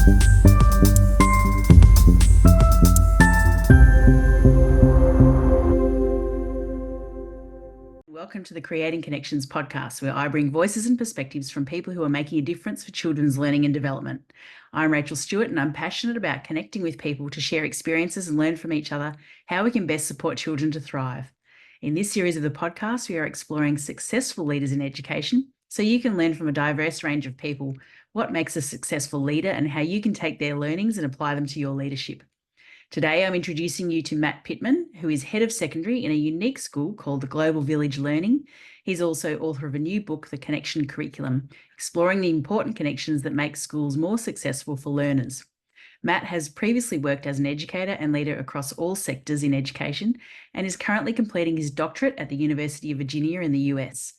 Welcome to the Creating Connections podcast, where I bring voices and perspectives from people who are making a difference for children's learning and development. I'm Rachel Stewart, and I'm passionate about connecting with people to share experiences and learn from each other how we can best support children to thrive. In this series of the podcast, we are exploring successful leaders in education, so you can learn from a diverse range of people what makes a successful leader and how you can take their learnings and apply them to your leadership. Today, I'm introducing you to Matt Pitman, who is head of secondary in a unique school called the Global Village Learning. He's also author of a new book, The Connection Curriculum, exploring the important connections that make schools more successful for learners. Matt has previously worked as an educator and leader across all sectors in education and is currently completing his doctorate at the University of Virginia in the US.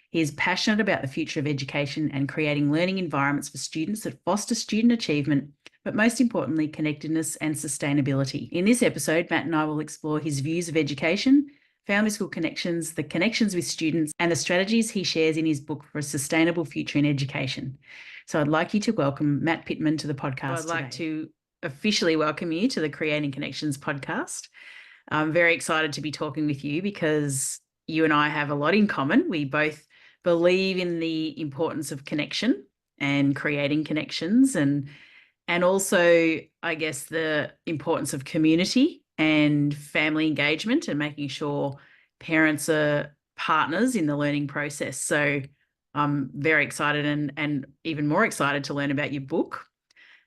He is passionate about the future of education and creating learning environments for students that foster student achievement, but most importantly, connectedness and sustainability. In this episode, Matt and I will explore his views of education, family school connections, the connections with students, and the strategies he shares in his book for a sustainable future in education. So I'd like you to welcome Matt Pitman to the podcast. I'd like to officially welcome you to the Creating Connections podcast. I'm very excited to be talking with you because you and I have a lot in common. We both believe in the importance of connection and creating connections, and also, I guess, the importance of community and family engagement and making sure parents are partners in the learning process. So I'm very excited and even more excited to learn about your book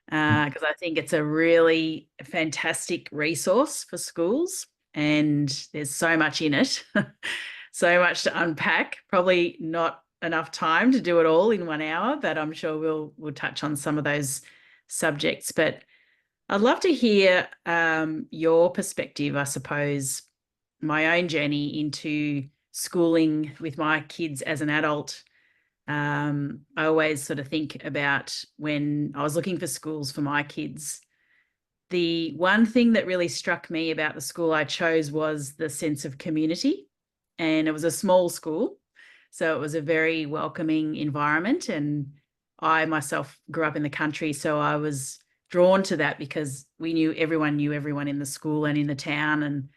because I think it's a really fantastic resource for schools, and there's so much in it, so much to unpack. Probably not enough time to do it all in 1 hour, but I'm sure we'll touch on some of those subjects. But I'd love to hear your perspective, I suppose, my own journey into schooling with my kids as an adult. I always sort of think about when I was looking for schools for my kids, the one thing that really struck me about the school I chose was the sense of community. And it was a small school, so it was a very welcoming environment. And I myself grew up in the country, so I was drawn to that because we knew everyone in the school and in the town, and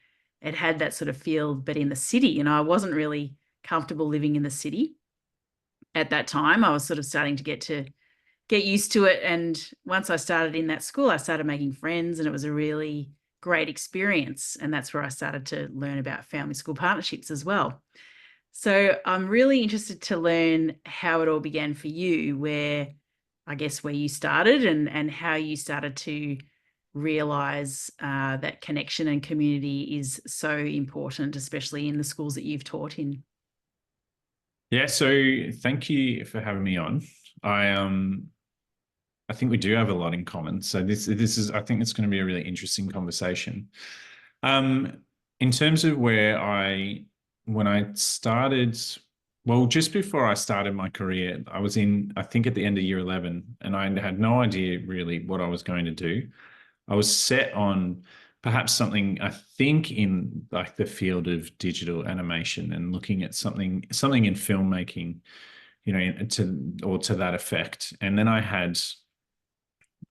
it had that sort of feel. But in the city, I wasn't really comfortable living in the city at that time. I was sort of starting to get used to it. And once I started in that school, I started making friends, and it was a really great experience. And that's where I started to learn about family school partnerships as well. So I'm really interested to learn how it all began for you, where you started and how you started to realise that connection and community is so important, especially in the schools that you've taught in. Yeah, so thank you for having me on. I think we do have a lot in common. So this is, I think it's going to be a really interesting conversation. In terms of when I started, well, just before I started my career, I was I think at the end of year 11, and I had no idea really what I was going to do. I was set on perhaps something, I think, in like the field of digital animation and looking at something in filmmaking, to that effect. And then I had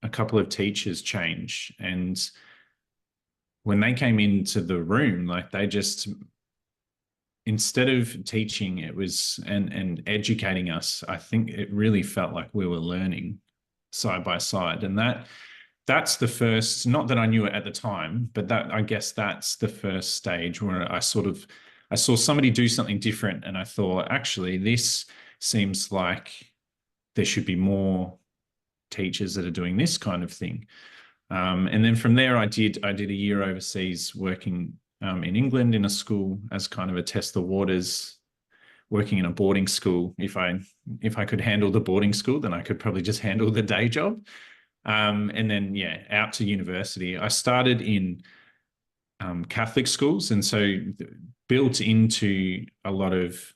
a couple of teachers change, and when they came into the room, like they just, instead of teaching, it was and educating us, I think it really felt like we were learning side by side. And that's the first, not that I knew it at the time, but I guess that's the first stage where I saw somebody do something different, and I thought, actually, this seems like there should be more teachers that are doing this kind of thing. And then from there, I did a year overseas working in England in a school as kind of a test the waters, working in a boarding school. If I could handle the boarding school, then I could probably just handle the day job. And then, out to university. I started in Catholic schools, and so built into a lot of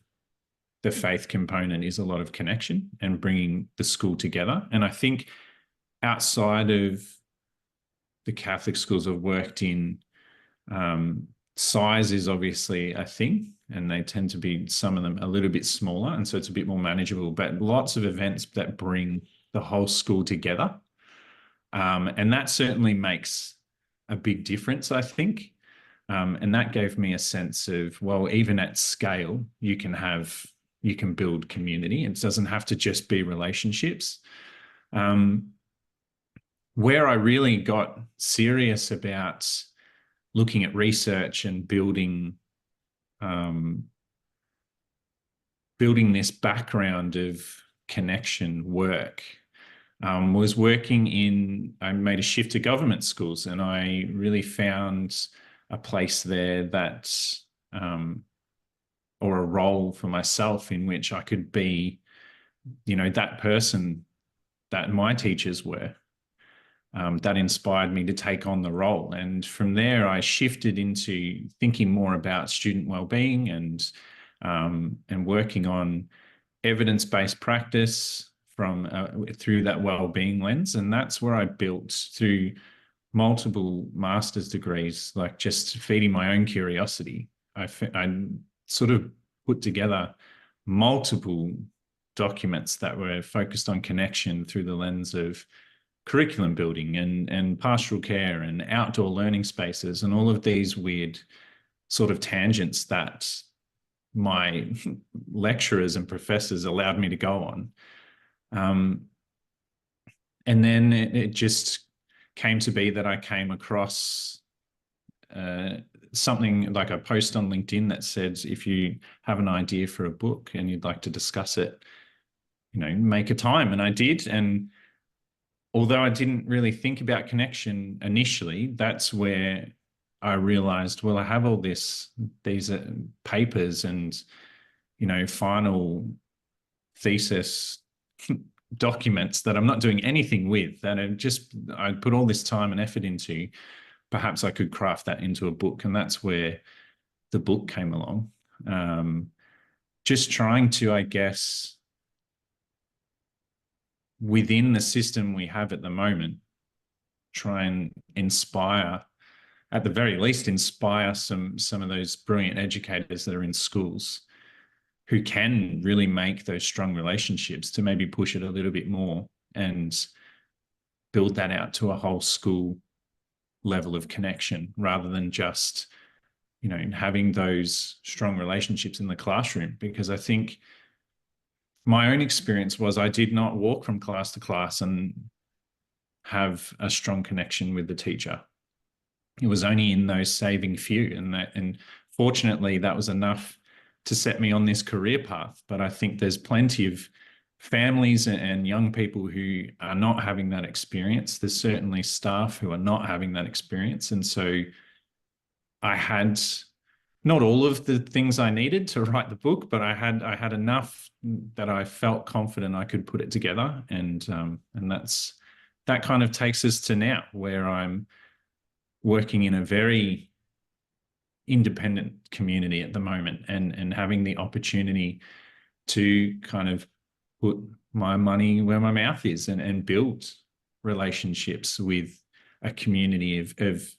the faith component is a lot of connection and bringing the school together. And I think outside of the Catholic schools I've worked in, size is obviously a thing, and they tend to be, some of them, a little bit smaller, and so it's a bit more manageable, but lots of events that bring the whole school together. And that certainly makes a big difference, I think. And that gave me a sense of, well, even at scale, you can build community. It doesn't have to just be relationships. Where I really got serious about looking at research and building this background of connection work was I made a shift to government schools, and I really found a place there or a role for myself in which I could be, that person that my teachers were. That inspired me to take on the role. And from there, I shifted into thinking more about student well-being and working on evidence-based practice through that well-being lens. And that's where I built through multiple master's degrees, like just feeding my own curiosity. I sort of put together multiple documents that were focused on connection through the lens of curriculum building and pastoral care and outdoor learning spaces and all of these weird sort of tangents that my lecturers and professors allowed me to go on. And then it just came to be that I came across something like a post on LinkedIn that said, if you have an idea for a book and you'd like to discuss it, make a time. And I did. And although I didn't really think about connection initially, that's where I realized, well, I have all these papers and, final thesis documents that I'm not doing anything with, that I put all this time and effort into. Perhaps I could craft that into a book. And that's where the book came along. Just trying to, I guess, within the system we have at the moment, try and inspire, at the very least, inspire some of those brilliant educators that are in schools who can really make those strong relationships to maybe push it a little bit more and build that out to a whole school level of connection rather than just, having those strong relationships in the classroom. Because I think my own experience was I did not walk from class to class and have a strong connection with the teacher. It was only in those saving few, and fortunately that was enough to set me on this career path. But I think there's plenty of families and young people who are not having that experience. There's certainly staff who are not having that experience. And so I had not all of the things I needed to write the book, but I had enough that I felt confident I could put it together. And that kind of takes us to now, where I'm working in a very independent community at the moment and having the opportunity to kind of put my money where my mouth is and build relationships with a community of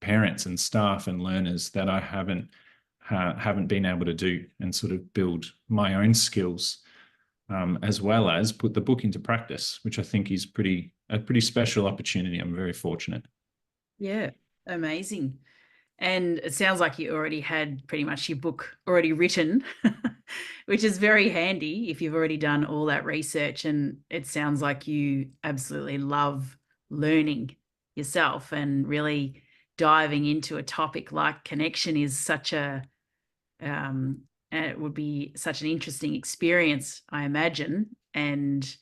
parents and staff and learners that I haven't been able to do, and sort of build my own skills, as well as put the book into practice, which I think is a pretty special opportunity. I'm very fortunate. Yeah, amazing. And it sounds like you already had pretty much your book already written, which is very handy if you've already done all that research. And it sounds like you absolutely love learning yourself, and really diving into a topic like connection is it would be such an interesting experience, I imagine. And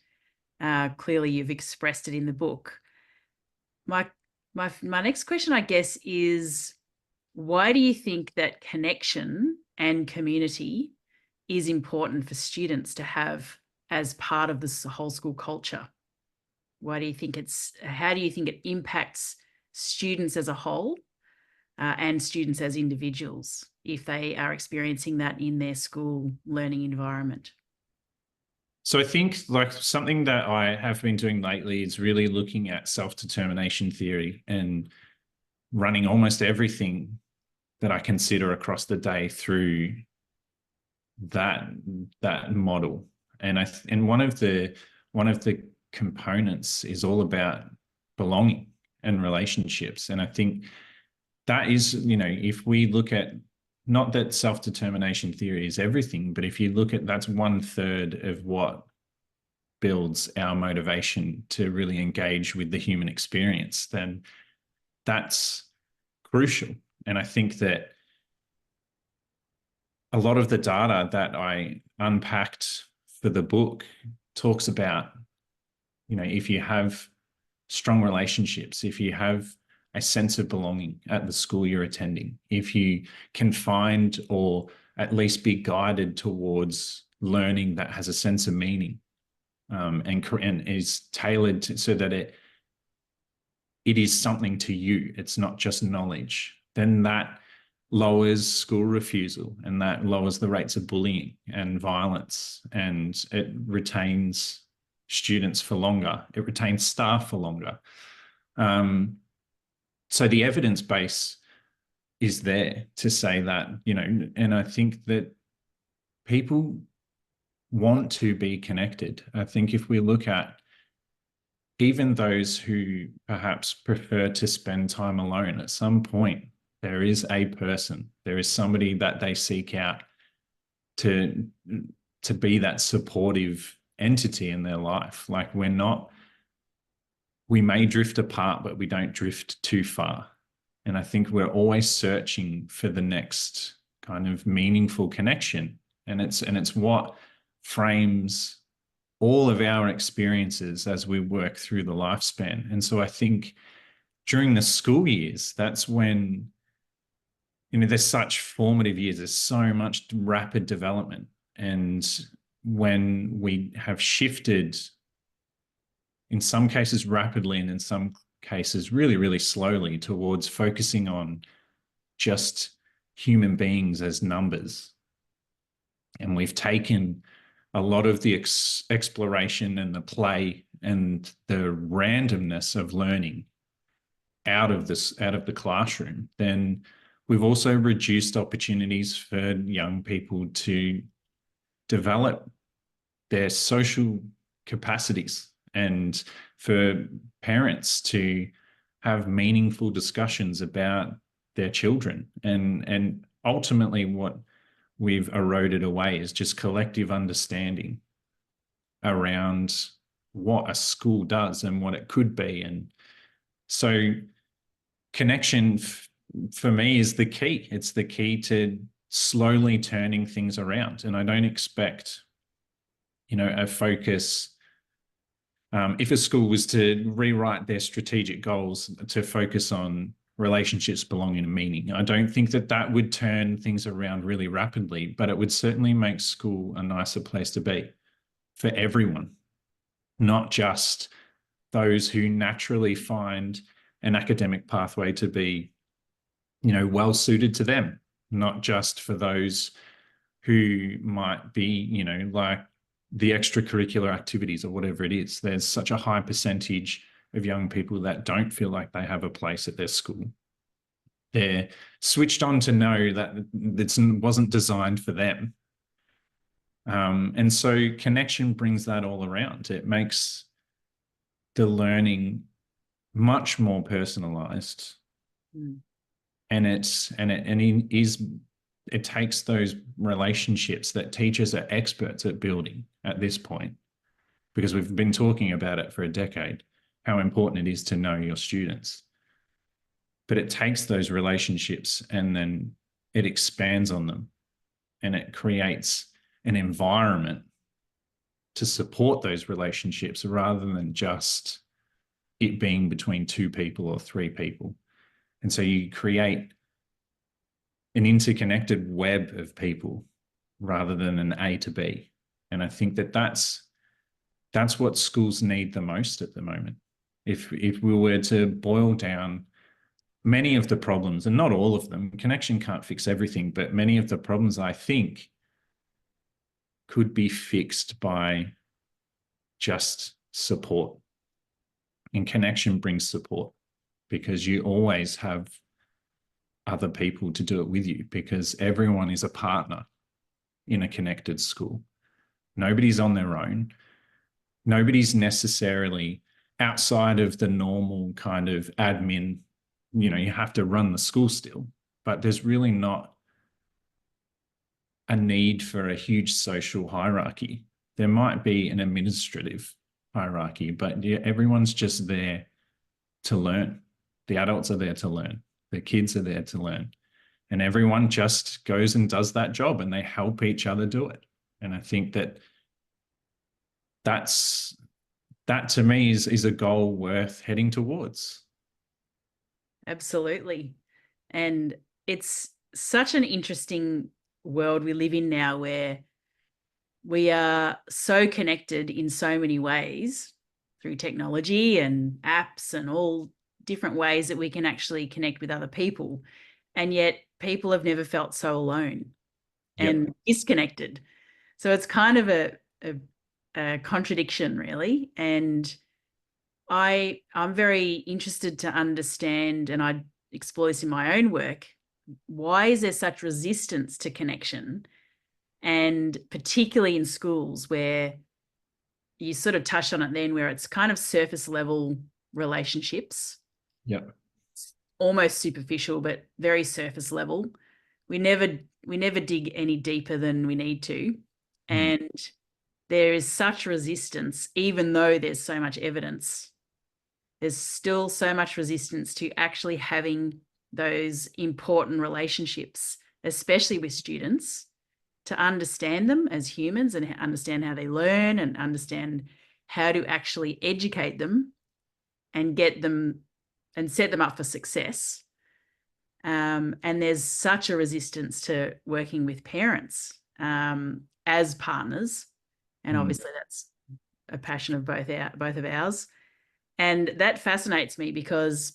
clearly you've expressed it in the book. My next question, I guess, is, why do you think that connection and community is important for students to have as part of this whole school culture? How do you think it impacts students as a whole, and students as individuals, if they are experiencing that in their school learning environment? So I think, like, something that I have been doing lately is really looking at self-determination theory and running almost everything that I consider across the day through that model. And one of the components is all about belonging and relationships. And I think that is, if we look at, not that self-determination theory is everything, but if you look at, that's 1/3 of what builds our motivation to really engage with the human experience, then that's crucial. And I think that a lot of the data that I unpacked for the book talks about, if you have strong relationships, if you have a sense of belonging at the school you're attending, if you can find or at least be guided towards learning that has a sense of meaning, and is tailored so that it is something to you, it's not just knowledge, then that lowers school refusal, and that lowers the rates of bullying and violence, and it retains students for longer, it retains staff for longer. So the evidence base is there to say that, and I think that people want to be connected. I think if we look at even those who perhaps prefer to spend time alone, at some point, there is a person, there is somebody that they seek out to be that supportive entity in their life. Like, we may drift apart, but we don't drift too far. And I think we're always searching for the next kind of meaningful connection. And it's what frames all of our experiences as we work through the lifespan. And so I think during the school years, that's when, there's such formative years, there's so much rapid development. And when we have shifted, in some cases rapidly, and in some cases really, really slowly, towards focusing on just human beings as numbers. And we've taken a lot of the exploration and the play and the randomness of learning out of the classroom, then we've also reduced opportunities for young people to develop their social capacities, and for parents to have meaningful discussions about their children. And ultimately what we've eroded away is just collective understanding around what a school does and what it could be. And so connection for me is the key. It's the key to slowly turning things around. And I don't expect, a focus. If a school was to rewrite their strategic goals to focus on relationships, belonging, and meaning, I don't think that would turn things around really rapidly, but it would certainly make school a nicer place to be for everyone, not just those who naturally find an academic pathway to be, well suited to them, not just for those who might be, like the extracurricular activities or whatever it is. There's such a high percentage of young people that don't feel like they have a place at their school. They're switched on to know that it wasn't designed for them. And so connection brings that all around. It makes the learning much more personalized. And it takes those relationships that teachers are experts at building at this point, because we've been talking about it for a decade, how important it is to know your students. But it takes those relationships and then it expands on them, and it creates an environment to support those relationships rather than just it being between 2 people or 3 people. And so you create an interconnected web of people rather than an A to B. And I think that's what schools need the most at the moment. If we were to boil down many of the problems, and not all of them, connection can't fix everything, but many of the problems I think could be fixed by just support. And connection brings support, because you always have other people to do it with you, because everyone is a partner in a connected school. Nobody's on their own. Nobody's necessarily outside of the normal kind of admin, you have to run the school still, but there's really not a need for a huge social hierarchy. There might be an administrative hierarchy, but yeah, everyone's just there to learn. The adults are there to learn. The kids are there to learn. And everyone just goes and does that job, and they help each other do it. And I think that to me is a goal worth heading towards. Absolutely. And it's such an interesting world we live in now, where we are so connected in so many ways through technology and apps and all different ways that we can actually connect with other people. And yet people have never felt so alone and Yep. disconnected. So it's kind of a contradiction, really. And I'm very interested to understand, and I explore this in my own work, why is there such resistance to connection? And particularly in schools, where you sort of touched on it then, where it's kind of surface level relationships, Yep. almost superficial, but very surface level. We never dig any deeper than we need to. Mm. And there is such resistance, even though there's so much evidence. There's still so much resistance to actually having those important relationships, especially with students, to understand them as humans and understand how they learn and understand how to actually educate them and get them and set them up for success. And there's such a resistance to working with parents as partners. And obviously that's a passion of both of ours. And that fascinates me because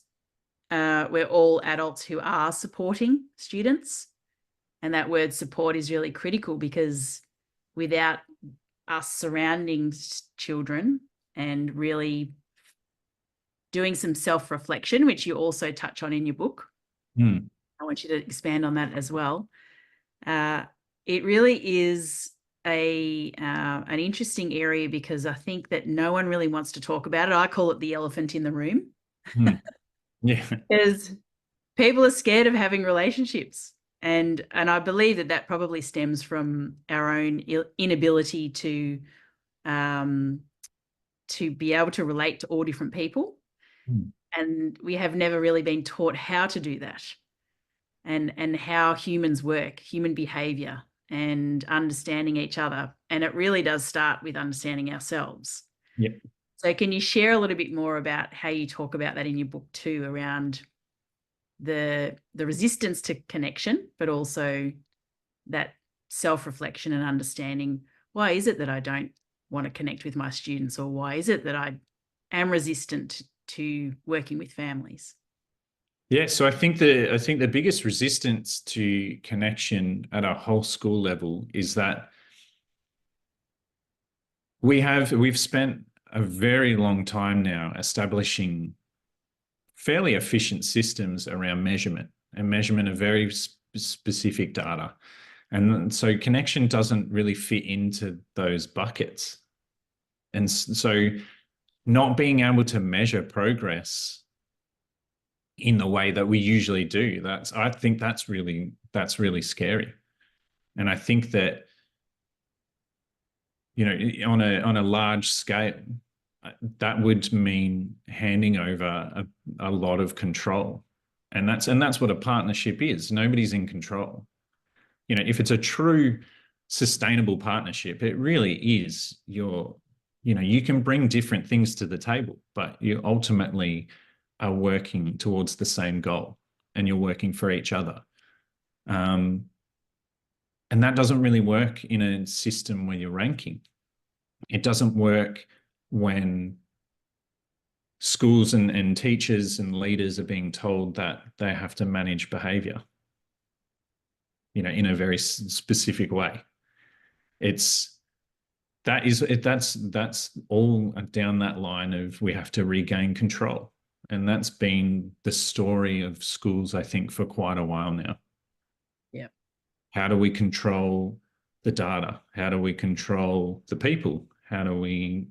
we're all adults who are supporting students. And that word support is really critical, because without us surrounding children and really doing some self-reflection, which you also touch on in your book, I want you to expand on that as well. It really is an interesting area, because I think that no one really wants to talk about it. I call it the elephant in the room. Yeah. Because people are scared of having relationships. And I believe that probably stems from our own inability to be able to relate to all different people. And we have never really been taught how to do that, and how humans work, human behavior, and understanding each other. And it really does start with understanding ourselves. Yeah. So can you share a little bit more about how you talk about that in your book too, around the resistance to connection, but also that self-reflection and understanding, why is it that I don't want to connect with my students, or why is it that I am resistant to working with families? Yeah, so I think the biggest resistance to connection at a whole school level is that we've spent a very long time now establishing fairly efficient systems around measurement of very specific data. And so connection doesn't really fit into those buckets. And so not being able to measure progress in the way that we usually do, I think that's really scary. And I think that, on a large scale, that would mean handing over a lot of control. And that's what a partnership is. Nobody's in control. If it's a true sustainable partnership, it really is you can bring different things to the table, but you ultimately are working towards the same goal, and you're working for each other. And that doesn't really work in a system where you're ranking. It doesn't work when schools and teachers and leaders are being told that they have to manage behavior, in a very specific way. That's all down that line of, we have to regain control. And that's been the story of schools, I think, for quite a while now. Yeah. How do we control the data? How do we control the people? How do we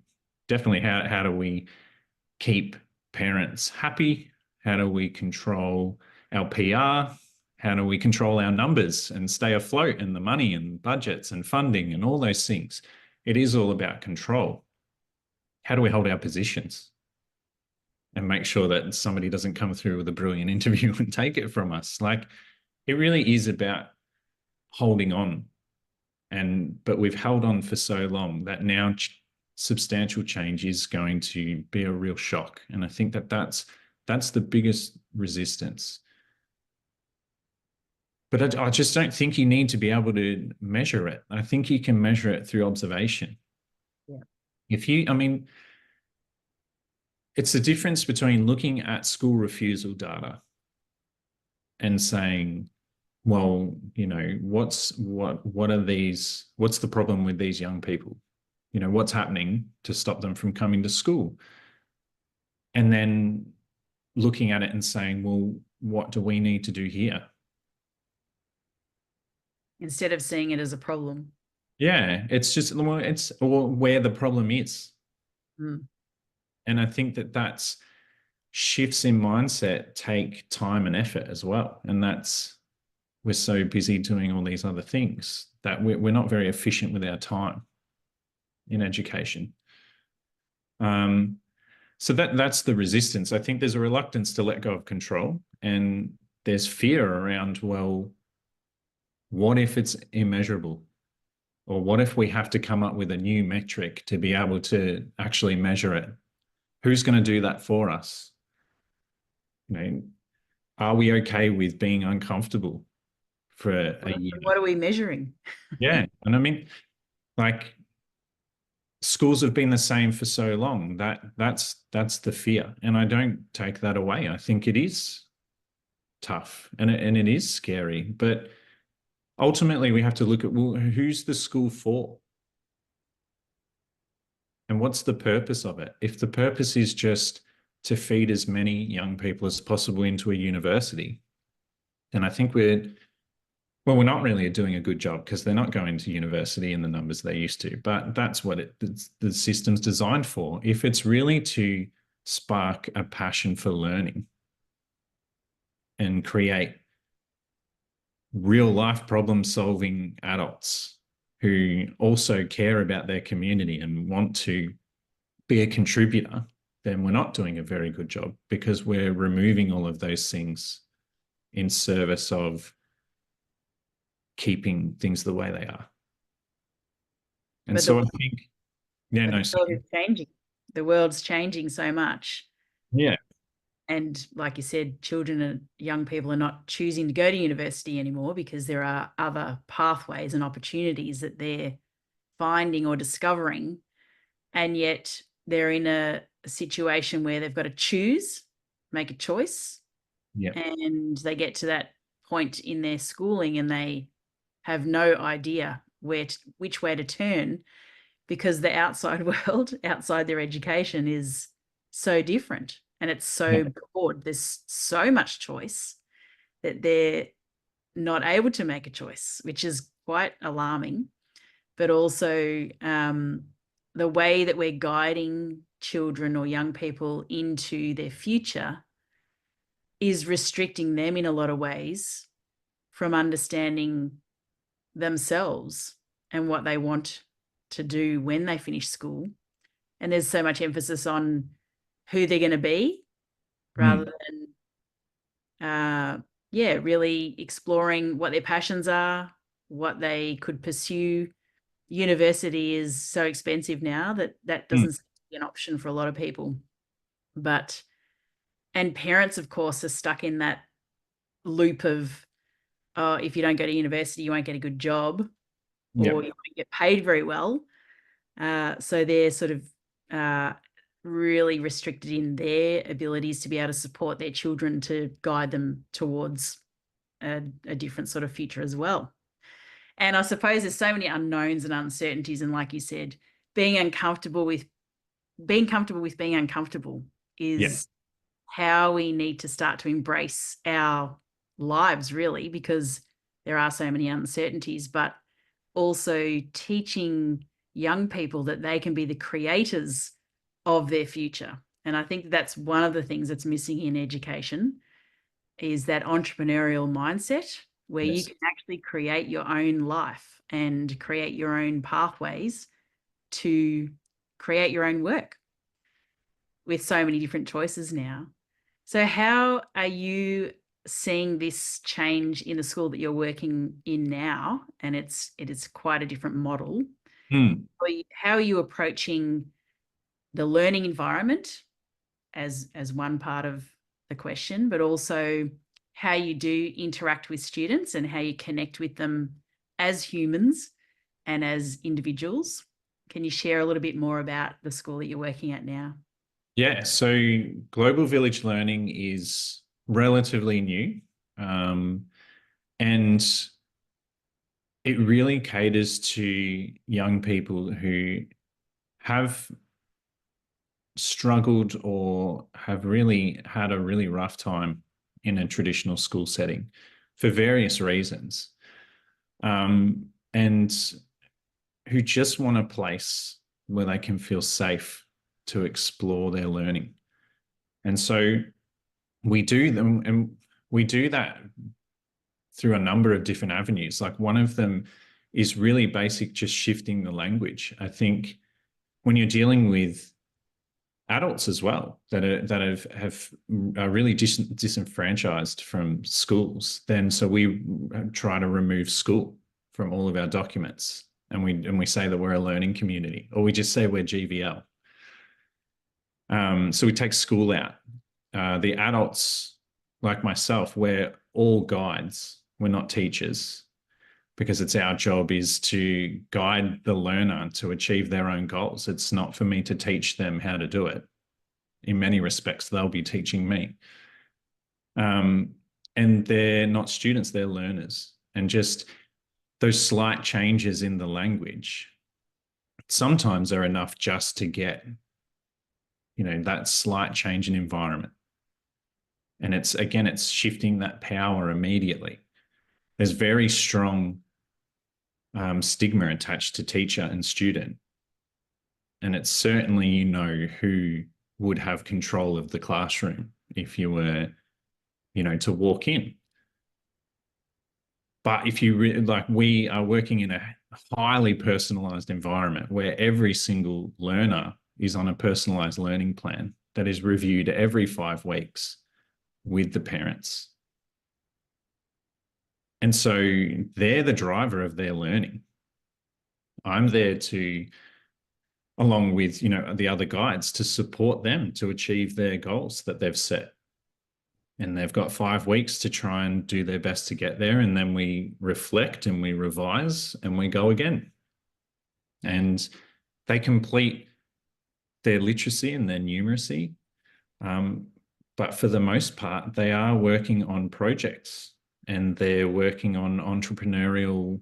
keep parents happy? How do we control our PR? How do we control our numbers and stay afloat and the money and budgets and funding and all those things? It is all about control. How do we hold our positions and make sure that somebody doesn't come through with a brilliant interview and take it from us? Like, it really is about holding on. But we've held on for so long that now substantial change is going to be a real shock. And I think that that's the biggest resistance. But I just don't think you need to be able to measure it. I think you can measure it through observation. Yeah. I mean, it's the difference between looking at school refusal data and saying, well, what's the problem with these young people? What's happening to stop them from coming to school? And then looking at it and saying, well, what do we need to do here? Instead of seeing it as a problem. Yeah, it's where the problem is. Mm. And I think that's shifts in mindset take time and effort as well. And we're so busy doing all these other things that we're not very efficient with our time in education. So that's the resistance. I think there's a reluctance to let go of control, and there's fear around, well, what if it's immeasurable? Or what if we have to come up with a new metric to be able to actually measure it? Who's going to do that for us? Are we okay with being uncomfortable for a year? What are we measuring? Yeah. And I mean, like, schools have been the same for so long. That's the fear. And I don't take that away. I think it is tough and it is scary. But ultimately, we have to look at, well, who's the school for? And what's the purpose of it? If the purpose is just to feed as many young people as possible into a university, then I think we're not really doing a good job, because they're not going to university in the numbers they used to. But that's what the system's designed for. If it's really to spark a passion for learning and create real life problem solving adults who also care about their community and want to be a contributor, then we're not doing a very good job, because we're removing all of those things in service of keeping things the way they are. And But so I think, yeah, no, the world is changing. The world's changing so much. Yeah. And like you said, children and young people are not choosing to go to university anymore because there are other pathways and opportunities that they're finding or discovering. And yet they're in a situation where they've got to choose, make a choice. Yeah. And they get to that point in their schooling and they have no idea which way to turn, because the outside world, outside their education, is so different and it's so broad. There's so much choice that they're not able to make a choice, which is quite alarming. But also the way that we're guiding children or young people into their future is restricting them in a lot of ways from understanding themselves and what they want to do when they finish school. And there's so much emphasis on who they're going to be rather than, really exploring what their passions are, what they could pursue. University is so expensive now that doesn't seem to be an option for a lot of people. And parents, of course, are stuck in that loop of, if you don't go to university, you won't get a good job, or you won't get paid very well. So they're sort of really restricted in their abilities to be able to support their children to guide them towards a different sort of future as well. And I suppose there's so many unknowns and uncertainties. And like you said, being comfortable with being uncomfortable is how we need to start to embrace our lives, really, because there are so many uncertainties, but also teaching young people that they can be the creators of their future And I think that's one of the things that's missing in education is that entrepreneurial mindset where you Yes. can actually create your own life and create your own pathways to create your own work with so many different choices now. So how are you seeing this change in the school that you're working in now? And it is quite a different model. Hmm. How are you approaching the learning environment as one part of the question, but also how you do interact with students and how you connect with them as humans and as individuals? Can you share a little bit more about the school that you're working at now? Yeah, so global village learning is relatively new, um, and it really caters to young people who have struggled or have really had a really rough time in a traditional school setting for various reasons, and who just want a place where they can feel safe to explore their learning. And so we do them, and we do that through a number of different avenues. Like one of them is really basic, just shifting the language. I think when you're dealing with adults as well that are really disenfranchised from schools, then so we try to remove school from all of our documents, and we say that we're a learning community, or we just say we're GVL. So we take school out. The adults, like myself, we're all guides. We're not teachers, because it's our job is to guide the learner to achieve their own goals. It's not for me to teach them how to do it. In many respects, they'll be teaching me. And they're not students, they're learners. And just those slight changes in the language sometimes are enough just to get, that slight change in environment. And it's shifting that power immediately. There's very strong stigma attached to teacher and student. And it's certainly, who would have control of the classroom if you were, to walk in. But if you we are working in a highly personalized environment where every single learner is on a personalized learning plan that is reviewed every 5 weeks with the parents. And so they're the driver of their learning. I'm there to, along with, the other guides, to support them to achieve their goals that they've set. And they've got 5 weeks to try and do their best to get there. And then we reflect and we revise and we go again. And they complete their literacy and their numeracy. But for the most part, they are working on projects and they're working on entrepreneurial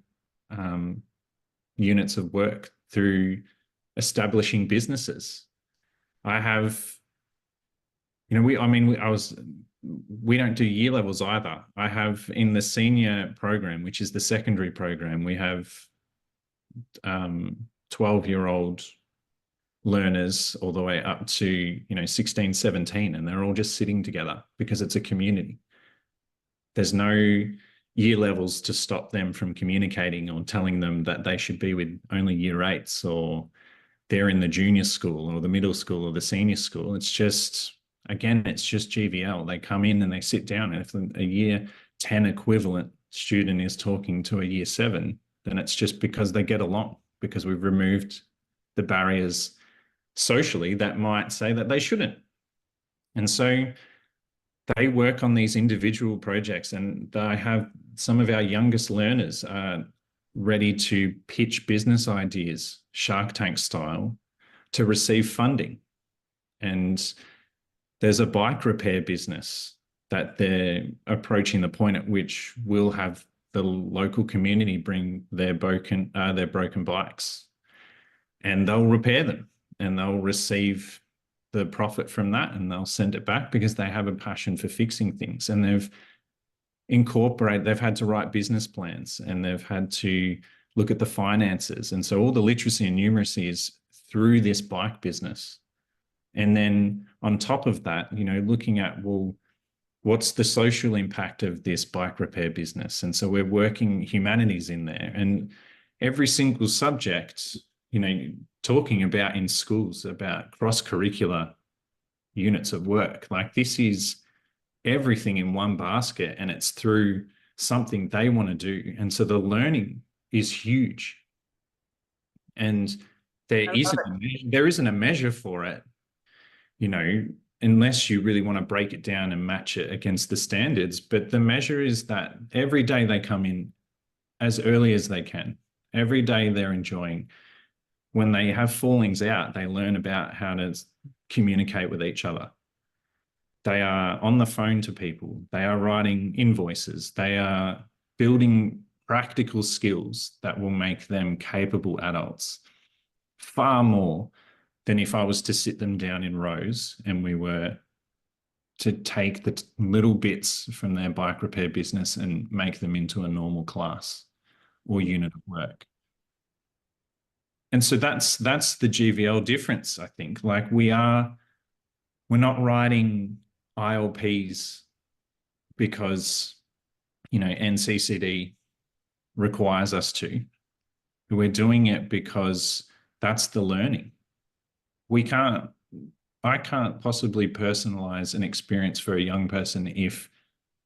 units of work through establishing businesses. I have, we don't do year levels either. I have in the senior program, which is the secondary program, we have 12-year-old learners all the way up to 16, 17, and they're all just sitting together because it's a community. There's no year levels to stop them from communicating or telling them that they should be with only year 8s, or they're in the junior school or the middle school or the senior school. It's just GVL. They come in and they sit down, and if a year 10 equivalent student is talking to a year 7, then it's just because they get along, because we've removed the barriers socially that might say that they shouldn't. And so they work on these individual projects, and I have some of our youngest learners ready to pitch business ideas, Shark Tank style, to receive funding. And there's a bike repair business that they're approaching the point at which we'll have the local community bring their broken bikes, and they'll repair them and they'll receive the profit from that, and they'll send it back because they have a passion for fixing things. And they've had to write business plans, and they've had to look at the finances. And so all the literacy and numeracy is through this bike business. And then on top of that, looking at, well, what's the social impact of this bike repair business? And so we're working humanities in there, and every single subject, talking about in schools about cross-curricular units of work. Like, this is everything in one basket, and it's through something they want to do. And so the learning is huge. And I love it. there isn't a measure for it, you know, unless you really want to break it down and match it against the standards. But the measure is that every day they come in as early as they can. Every day they're enjoying. When they have fallings out, they learn about how to communicate with each other. They are on the phone to people. They are writing invoices. They are building practical skills that will make them capable adults, far more than if I was to sit them down in rows and we were to take the little bits from their bike repair business and make them into a normal class or unit of work. And so that's the GVL difference, I think. Like, we're not writing ILPs because, NCCD requires us to. We're doing it because that's the learning. I can't possibly personalize an experience for a young person if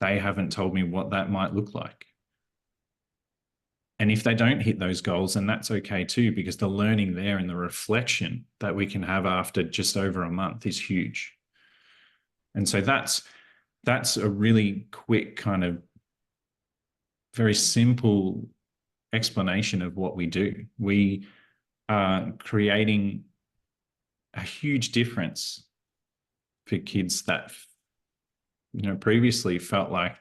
they haven't told me what that might look like. And if they don't hit those goals, then that's okay too, because the learning there and the reflection that we can have after just over a month is huge. And so that's a really quick, kind of very simple explanation of what we do. We are creating a huge difference for kids that, previously felt like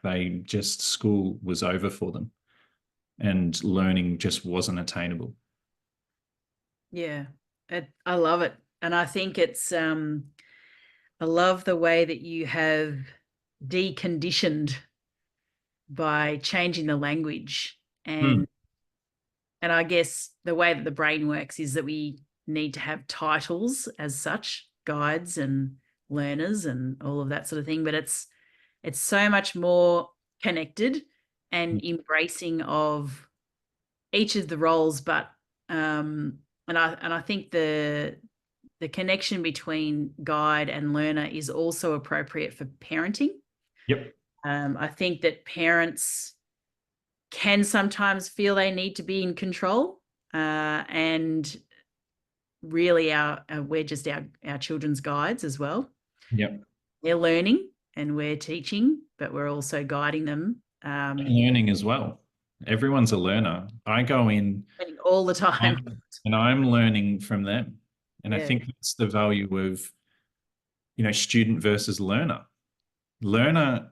school was over for them and learning just wasn't attainable. Yeah, I love it. And I think it's, I love the way that you have deconditioned by changing the language. And I guess the way that the brain works is that we need to have titles as such, guides and learners and all of that sort of thing. But it's so much more connected and embracing of each of the roles. But and I think the connection between guide and learner is also appropriate for parenting. Yep. I think that parents can sometimes feel they need to be in control, and really we're just our children's guides as well. Yep. They're learning and we're teaching, but we're also guiding them. Learning as well. Everyone's a learner. I go in all the time, and I'm learning from them. And yeah. I think that's the value of, student versus learner. Learner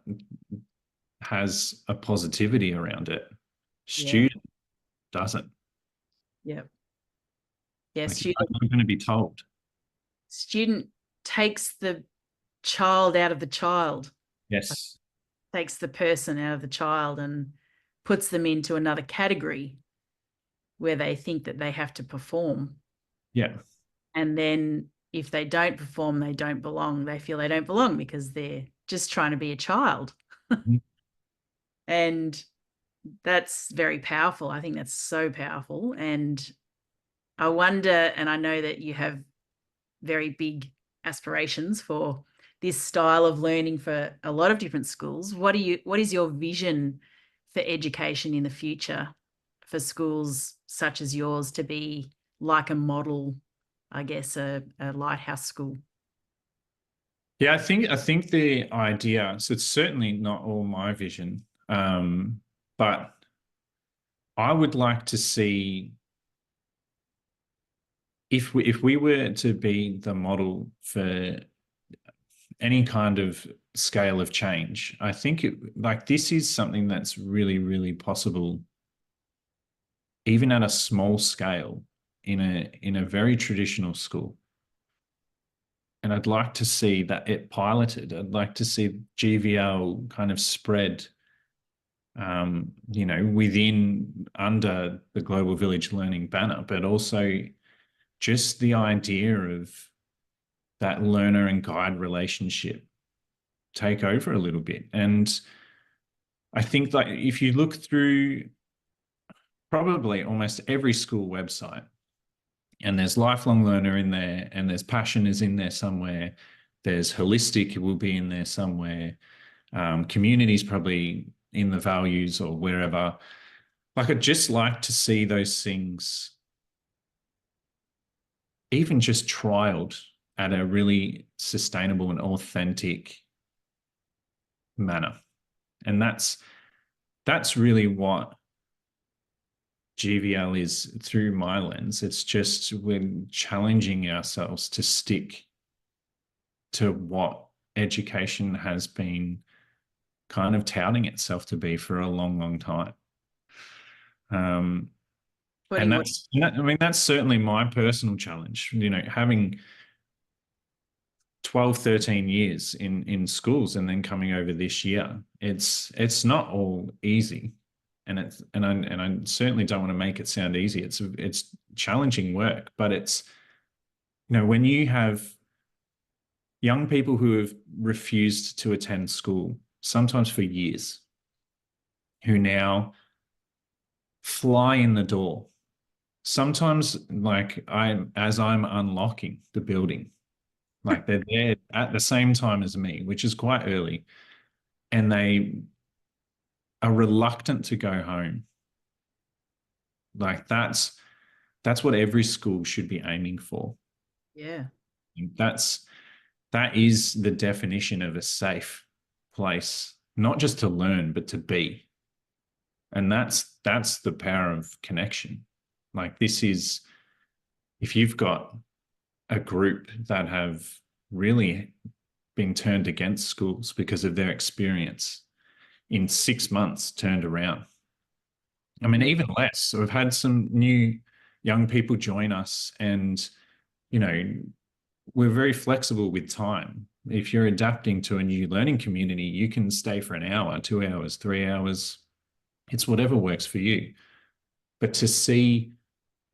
has a positivity around it. Student doesn't. Yeah. Yeah. Like, I'm going to be told. Student takes the child out of the child. Yes. Takes the person out of the child and puts them into another category where they think that they have to perform. Yeah. And then if they don't perform, they don't belong. They feel they don't belong because they're just trying to be a child. And that's very powerful. I think that's so powerful. And I wonder, and I know that you have very big aspirations for this style of learning for a lot of different schools. What is your vision for education in the future for schools such as yours to be like a model, I guess, a lighthouse school? Yeah, I think the idea, so it's certainly not all my vision, but I would like to see, if we were to be the model for any kind of scale of change, I think this is something that's really, really possible, even at a small scale in a very traditional school. And I'd like to see that it piloted. I'd like to see GVL kind of spread, within, under the Global Village Learning banner, but also just the idea of that learner and guide relationship take over a little bit. And I think that if you look through probably almost every school website, and there's lifelong learner in there, and there's passion is in there somewhere, there's holistic will be in there somewhere, community's probably in the values or wherever. Like, I'd just like to see those things even just trialed at a really sustainable and authentic manner. And that's really what GVL is through my lens. It's just we're challenging ourselves to stick to what education has been kind of touting itself to be for a long, long time. And that's certainly my personal challenge, having 12, 13 years in schools and then coming over this year. It's not all easy. And I certainly don't want to make it sound easy. It's challenging work, but it's, when you have young people who have refused to attend school, sometimes for years, who now fly in the door. Sometimes, like, as I'm unlocking the building, like they're there at the same time as me, which is quite early, and they are reluctant to go home. Like, that's what every school should be aiming for. Yeah. That is the definition of a safe place, not just to learn, but to be. And that's the power of connection. Like, this is, if you've got a group that have really been turned against schools because of their experience, in 6 months turned around. I mean, even less. So we've had some new young people join us, and, we're very flexible with time. If you're adapting to a new learning community, you can stay for an hour, 2 hours, 3 hours. It's whatever works for you. But to see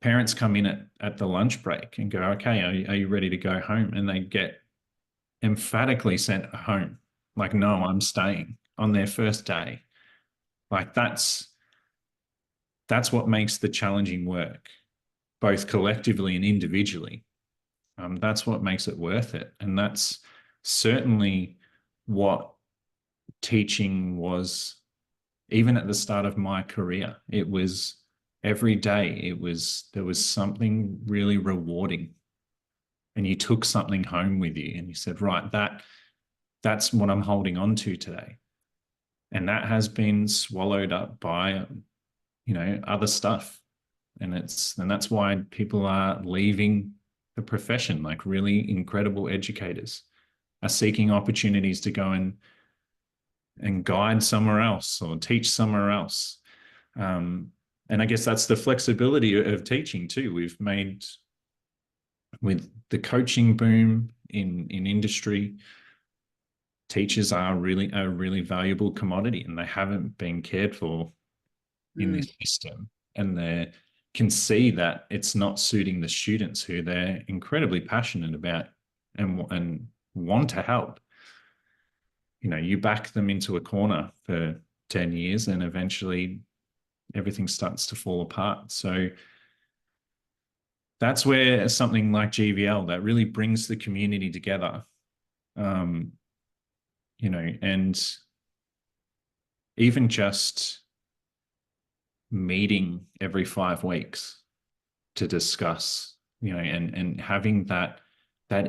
parents come in at the lunch break and go, okay, are you ready to go home? And they get emphatically sent home. Like, no, I'm staying, on their first day. Like, that's what makes the challenging work, both collectively and individually. That's what makes it worth it. And that's certainly what teaching was, even at the start of my career. It was every day, there was something really rewarding. And you took something home with you and you said, right, that's what I'm holding on to today. And that has been swallowed up by, other stuff. And that's why people are leaving the profession. Like, really incredible educators are seeking opportunities to go and guide somewhere else or teach somewhere else. And I guess that's the flexibility of teaching too. We've made, with the coaching boom in industry, teachers are really a really valuable commodity, and they haven't been cared for in this system. And they can see that it's not suiting the students who they're incredibly passionate about and want to help. You back them into a corner for 10 years and eventually everything starts to fall apart. So that's where something like GVL that really brings the community together, and even just meeting every 5 weeks to discuss, and having that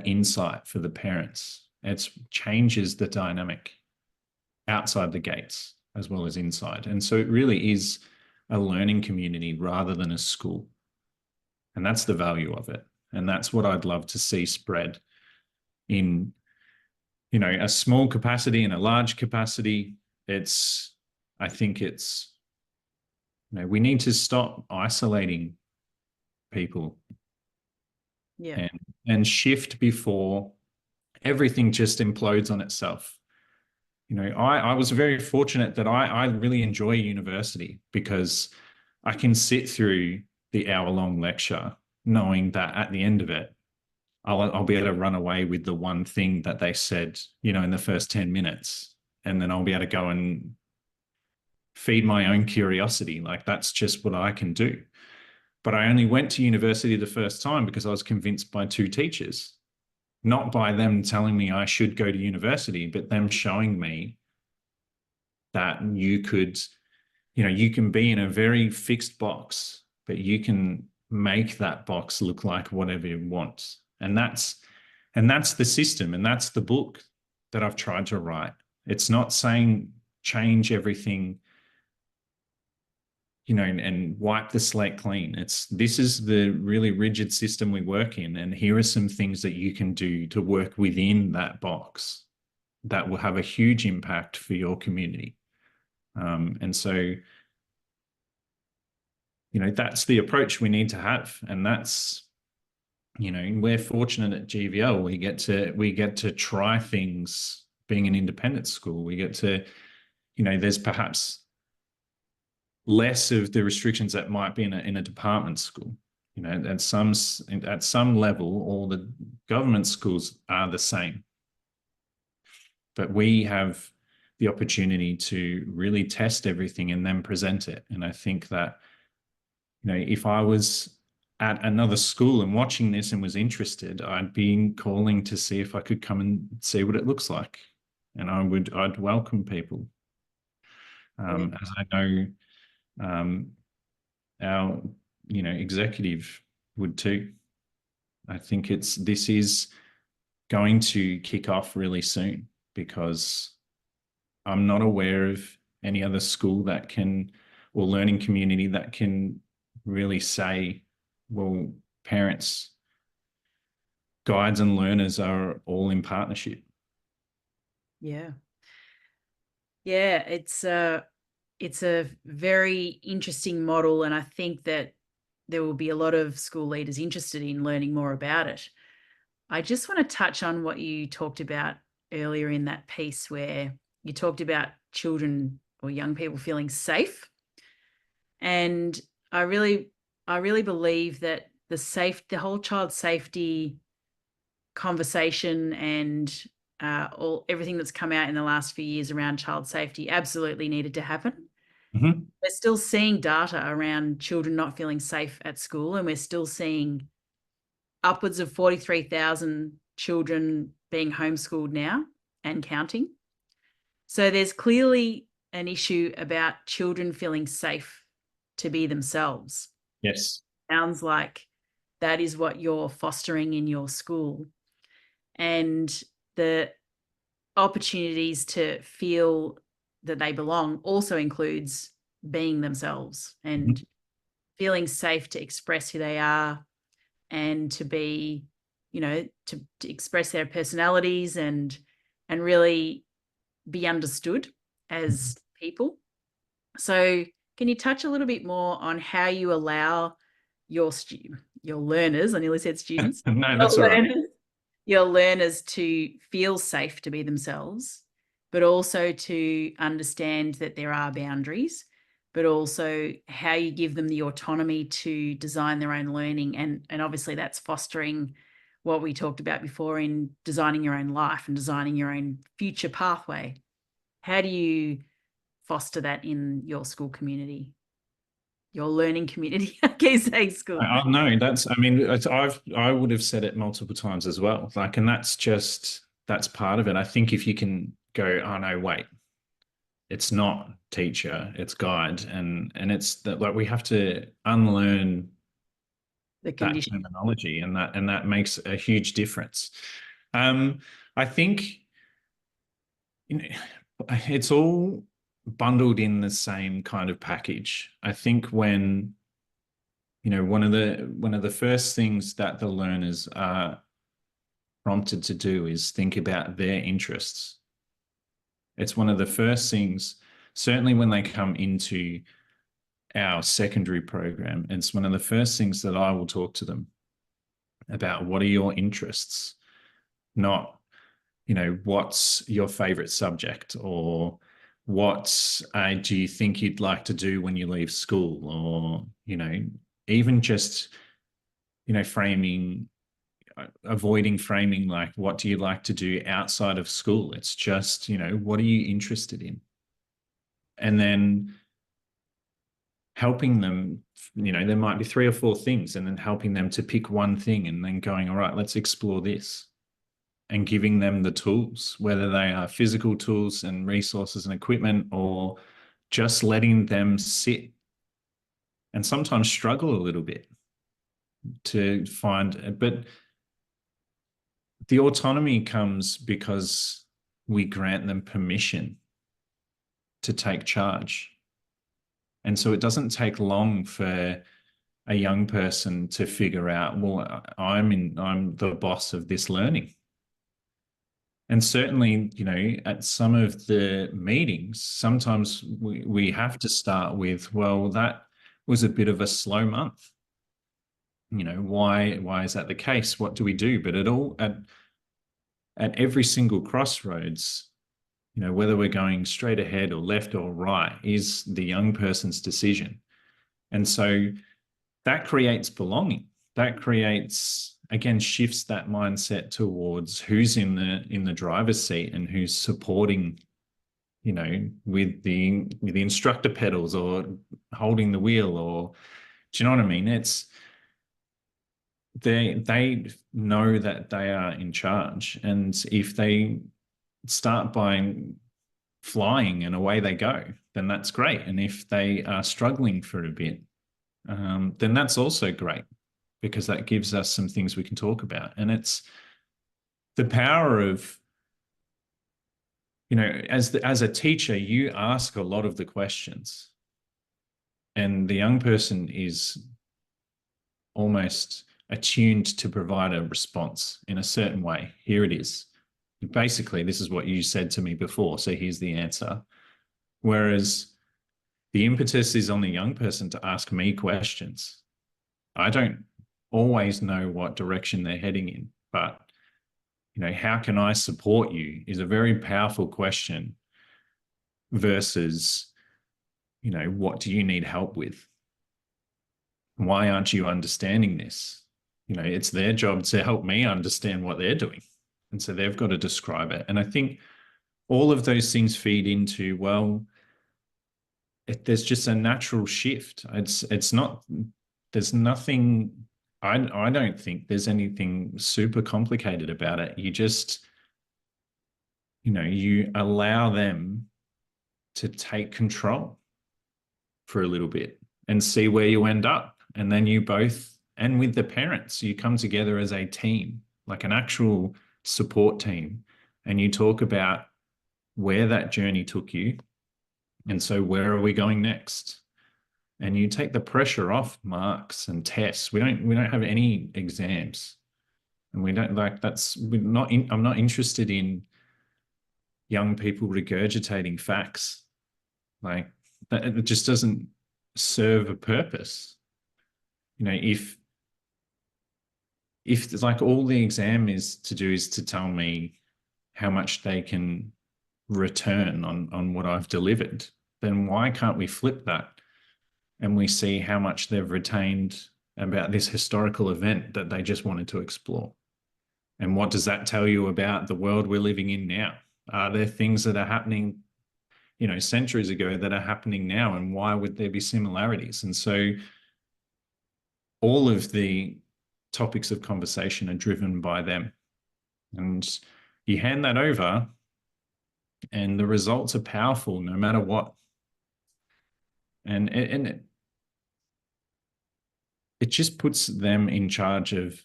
insight for the parents. It changes the dynamic outside the gates as well as inside. And so it really is a learning community rather than a school. And that's the value of it. And that's what I'd love to see spread in, a small capacity and a large capacity. I think it's, we need to stop isolating people. Yeah. And shift before everything just implodes on itself. I was very fortunate that I really enjoy university because I can sit through the hour-long lecture knowing that at the end of it, I'll be able to run away with the one thing that they said, in the first 10 minutes. And then I'll be able to go and feed my own curiosity. Like that's just what I can do. But I only went to university the first time because I was convinced by two teachers, not by them telling me I should go to university, but them showing me that you can be in a very fixed box, but you can make that box look like whatever you want. And that's the system, and that's the book that I've tried to write. It's not saying change everything, and wipe the slate clean. This is the really rigid system we work in, and here are some things that you can do to work within that box that will have a huge impact for your community. And so, that's the approach we need to have. And that's, we're fortunate at GVL. We get to try things being an independent school. We get to, there's perhaps less of the restrictions that might be in a department school. At some level, all the government schools are the same. But we have the opportunity to really test everything and then present it. And I think that, if I was at another school and watching this and was interested, I'd be calling to see if I could come and see what it looks like. And I'd welcome people. As I know, our, executive would too. I think this is going to kick off really soon, because I'm not aware of any other school or learning community that can really say, well, parents, guides and learners are all in partnership. Yeah. Yeah, it's a very interesting model, and I think that there will be a lot of school leaders interested in learning more about it. I just want to touch on what you talked about earlier in that piece, where you talked about children or young people feeling safe. And I really believe that the whole child safety conversation and everything that's come out in the last few years around child safety absolutely needed to happen. Mm-hmm. We're still seeing data around children not feeling safe at school, and we're still seeing upwards of 43,000 children being homeschooled now and counting. So there's clearly an issue about children feeling safe to be themselves. Yes. Sounds like that is what you're fostering in your school. And the opportunities to feel that they belong also includes being themselves and feeling safe to express who they are and to be, to express their personalities and really be understood as people. So can you touch a little bit more on how you allow your learners, I nearly said students, No, that's all right. Your learners to feel safe to be themselves, but also to understand that there are boundaries, but also how you give them the autonomy to design their own learning. And obviously that's fostering what we talked about before in designing your own life and designing your own future pathway. How do you foster that in your school community? Your learning community, I keep saying school. No, I would have said it multiple times as well. Like, and that's part of it. I think if you can go, oh no, wait, it's not teacher, it's guide, and it's that, like, we have to unlearn The that condition. terminology, and that makes a huge difference. I think, it's all bundled in the same kind of package. I think when, one of the first things that the learners are prompted to do is think about their interests. It's one of the first things, certainly when they come into our secondary program, it's one of the first things that I will talk to them about. What are your interests? Not, what's your favorite subject, or what do you think you'd like to do when you leave school, or, even just, framing, avoiding framing like, what do you like to do outside of school? It's just, what are you interested in? And then helping them, there might be 3 or 4 things, and then helping them to pick one thing and then going, all right, let's explore this, and giving them the tools, whether they are physical tools and resources and equipment, or just letting them sit and sometimes struggle a little bit to find, but the autonomy comes because we grant them permission to take charge. And so it doesn't take long for a young person to figure out, well, I'm the boss of this learning. And certainly, at some of the meetings, sometimes we have to start with, well, that was a bit of a slow month. Why is that the case? What do we do? But at every single crossroads, whether we're going straight ahead or left or right is the young person's decision. And so that creates belonging. That creates, again, shifts that mindset towards who's in the driver's seat and who's supporting, with the instructor pedals or holding the wheel, or do you know what I mean? It's they know that they are in charge, and if they start by flying and away they go, then that's great. And if they are struggling for a bit, then that's also great, because that gives us some things we can talk about. And it's the power of, as a teacher, you ask a lot of the questions, and the young person is almost attuned to provide a response in a certain way. Here it is. Basically, this is what you said to me before, so here's the answer. Whereas the impetus is on the young person to ask me questions. I don't always know what direction they're heading in, but how can I support you is a very powerful question versus, what do you need help with? Why aren't you understanding this? It's their job to help me understand what they're doing. And so they've got to describe it. And I think all of those things feed into, well, there's just a natural shift. It's not, there's nothing, I don't think there's anything super complicated about it. You just, you allow them to take control for a little bit and see where you end up. And then you both, and with the parents, you come together as a team, like an actual support team, and you talk about where that journey took you. And so where are we going next? And you take the pressure off marks and tests. We don't have any exams, and we don't I'm not interested in young people regurgitating facts. Like that, it just doesn't serve a purpose. If like all the exam is to do is to tell me how much they can return on what I've delivered, then why can't we flip that and we see how much they've retained about this historical event that they just wanted to explore? And what does that tell you about the world we're living in now? Are there things that are happening, centuries ago that are happening now, and why would there be similarities? And so all of the topics of conversation are driven by them. And you hand that over, and the results are powerful no matter what. And it just puts them in charge of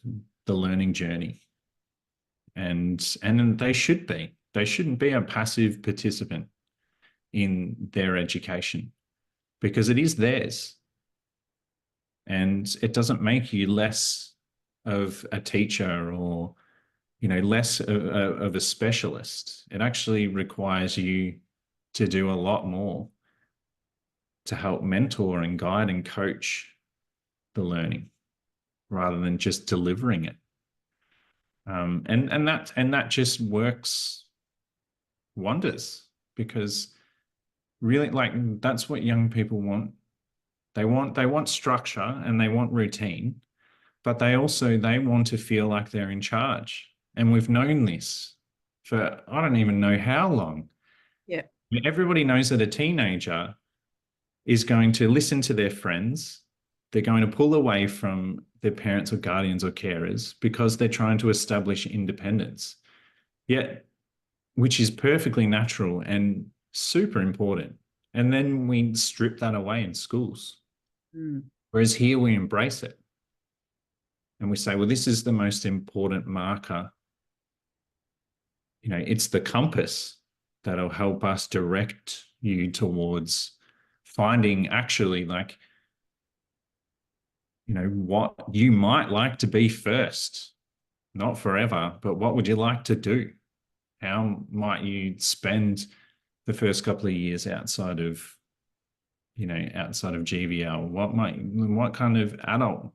the learning journey. And they should be. They shouldn't be a passive participant in their education, because it is theirs. And it doesn't make you less of a teacher or, less of a specialist. It actually requires you to do a lot more to help mentor and guide and coach the learning rather than just delivering it. And that just works wonders, because really, like, that's what young people want. They want structure and they want routine, but they want to feel like they're in charge. And we've known this for I don't even know how long. Yeah. Everybody knows that a teenager is going to listen to their friends. They're going to pull away from their parents or guardians or carers because they're trying to establish independence. Yet, which is perfectly natural and super important. And then we strip that away in schools. Mm. Whereas here we embrace it. And we say, well, this is the most important marker. It's the compass that'll help us direct you towards finding actually what you might like to be first, not forever, but what would you like to do? How might you spend the first couple of years outside of GVL? What kind of adult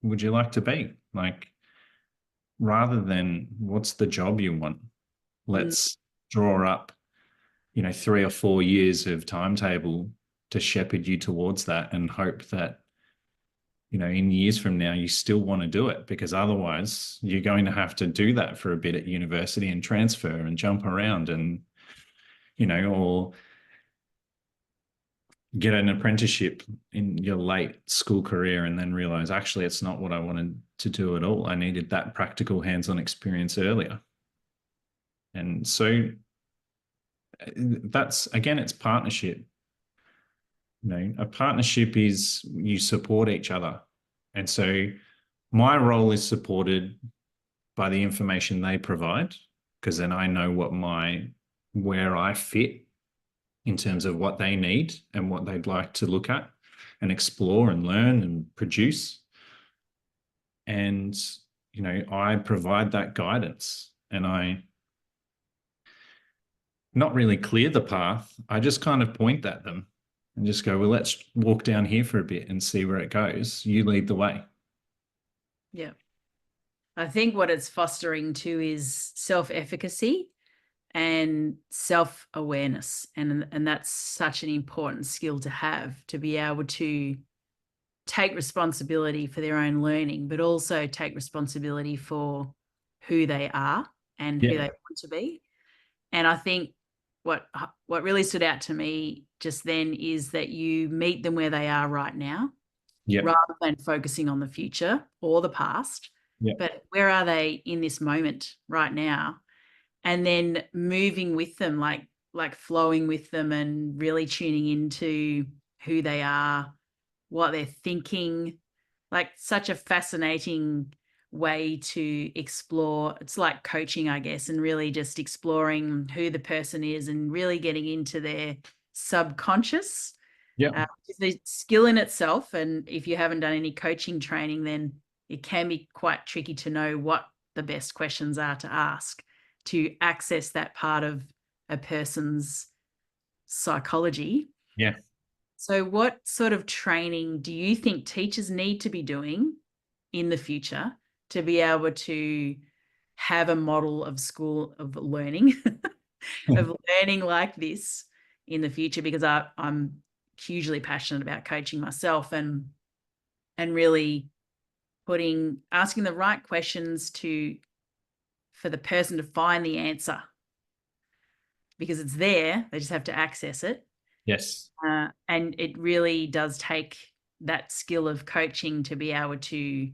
would you like to be? Rather than what's the job you want, Mm. let's draw up, 3 or 4 years of timetable to shepherd you towards that and hope that, in years from now, you still want to do it, because otherwise you're going to have to do that for a bit at university and transfer and jump around and, or get an apprenticeship in your late school career and then realize actually it's not what I wanted to do at all. I needed that practical hands-on experience earlier. And so that's, again, it's partnership. A partnership is you support each other. And so my role is supported by the information they provide, because then I know where I fit in terms of what they need and what they'd like to look at and explore and learn and produce. And, I provide that guidance, and I not really clear the path. I just kind of point at them and just go, well, let's walk down here for a bit and see where it goes. You lead the way. Yeah. I think what it's fostering too is self-efficacy and self-awareness. And that's such an important skill to have, to be able to take responsibility for their own learning, but also take responsibility for who they are and who they want to be. And I think what really stood out to me just then is that you meet them where they are right now, rather than focusing on the future or the past. But where are they in this moment right now? And then moving with them, like flowing with them and really tuning into who they are, what they're thinking. Like, such a fascinating way to explore. It's like coaching, I guess, and really just exploring who the person is and really getting into their subconscious. It's a skill in itself. And if you haven't done any coaching training, then it can be quite tricky to know what the best questions are to ask to access that part of a person's psychology. Yeah. So what sort of training do you think teachers need to be doing in the future to be able to have a model of school of learning, of learning like this in the future? Because I'm hugely passionate about coaching myself and really asking the right questions for the person to find the answer, because it's there. They just have to access it. Yes. And it really does take that skill of coaching to be able to,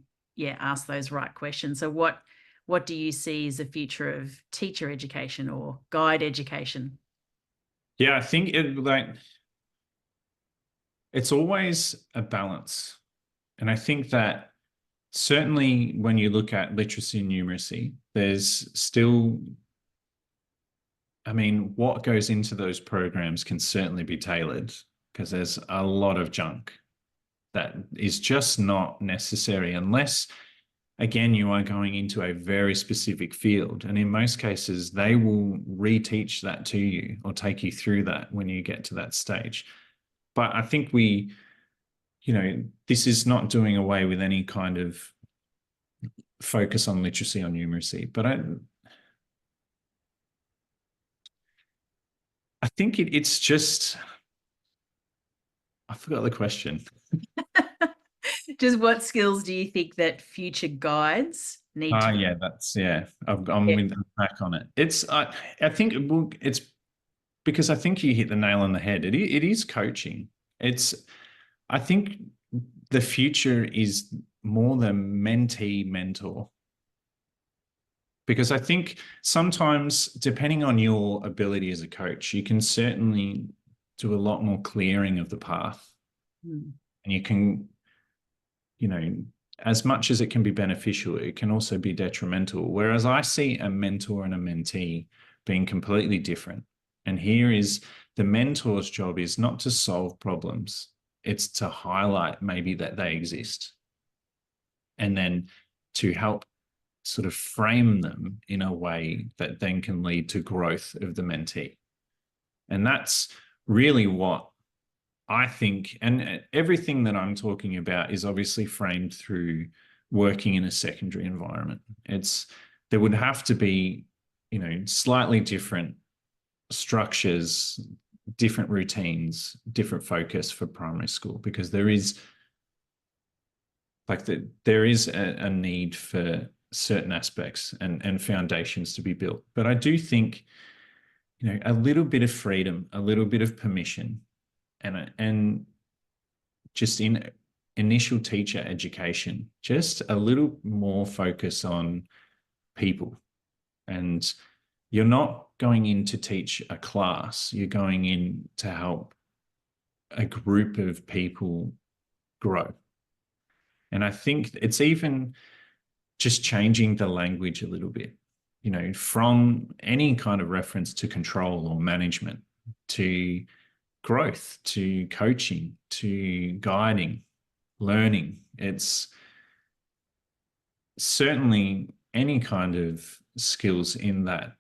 ask those right questions. So what do you see as the future of teacher education or guide education? Yeah, I think it's always a balance. And I think that certainly when you look at literacy and numeracy, there's still, what goes into those programs can certainly be tailored, because there's a lot of junk that is just not necessary unless, again, you are going into a very specific field. And in most cases, they will reteach that to you or take you through that when you get to that stage. But I think this is not doing away with any kind of focus on literacy or numeracy. But I think it's just, I forgot the question. Just what skills do you think that future guides need to? Yeah, I'm Yeah. with back on it. I think it's because I think you hit the nail on the head. It is coaching. It's, I think the future is more the mentee mentor. Because I think sometimes, depending on your ability as a coach, you can certainly do a lot more clearing of the path. Mm. And you can, you know, as much as it can be beneficial, it can also be detrimental. Whereas I see a mentor and a mentee being completely different. And here is the mentor's job is not to solve problems, it's to highlight maybe that they exist and then to help sort of frame them in a way that then can lead to growth of the mentee. And that's really what I think, and everything that I'm talking about is obviously framed through working in a secondary environment. There would have to be, slightly different structures, different routines, different focus for primary school, because there is a need for certain aspects and foundations to be built. But I do think, a little bit of freedom, a little bit of permission, and just in initial teacher education, just a little more focus on people. And you're not going in to teach a class, you're going in to help a group of people grow. And I think it's even just changing the language a little bit, from any kind of reference to control or management to growth to coaching to guiding, learning. It's certainly any kind of skills in that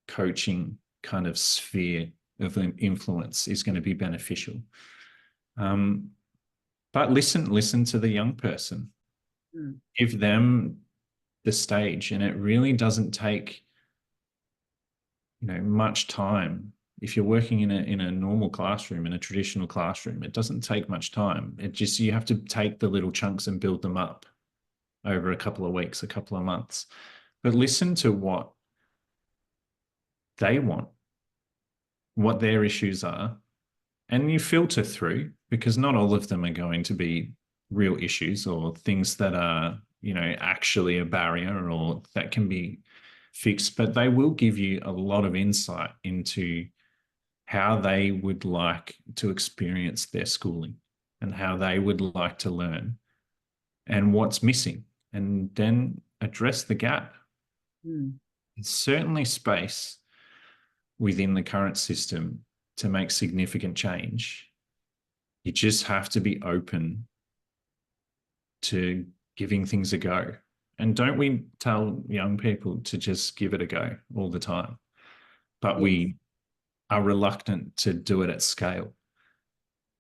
coaching kind of sphere of influence is going to be beneficial. But listen to the young person. Mm. Give them the stage, and it really doesn't take much time. If you're working in a normal classroom, in a traditional classroom, it doesn't take much time. You have to take the little chunks and build them up over a couple of weeks, a couple of months. But listen to what they want, what their issues are, and you filter through, because not all of them are going to be real issues or things that are, actually a barrier or that can be fixed, but they will give you a lot of insight into how they would like to experience their schooling and how they would like to learn and what's missing, and then address the gap. Mm. There's certainly space within the current system to make significant change. You just have to be open to giving things a go. And don't we tell young people to just give it a go all the time? But Yes. we are reluctant to do it at scale.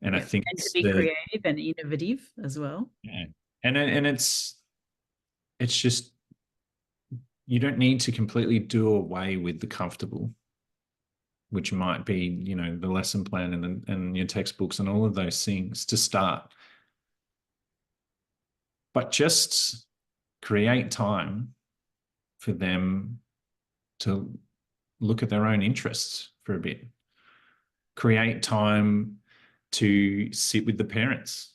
And I Yeah. think And to it's be creative and innovative as well. yeah. And it's just, you don't need to completely do away with the comfortable, which might be, the lesson plan and your textbooks and all of those things to start. But just create time for them to look at their own interests for a bit. Create time to sit with the parents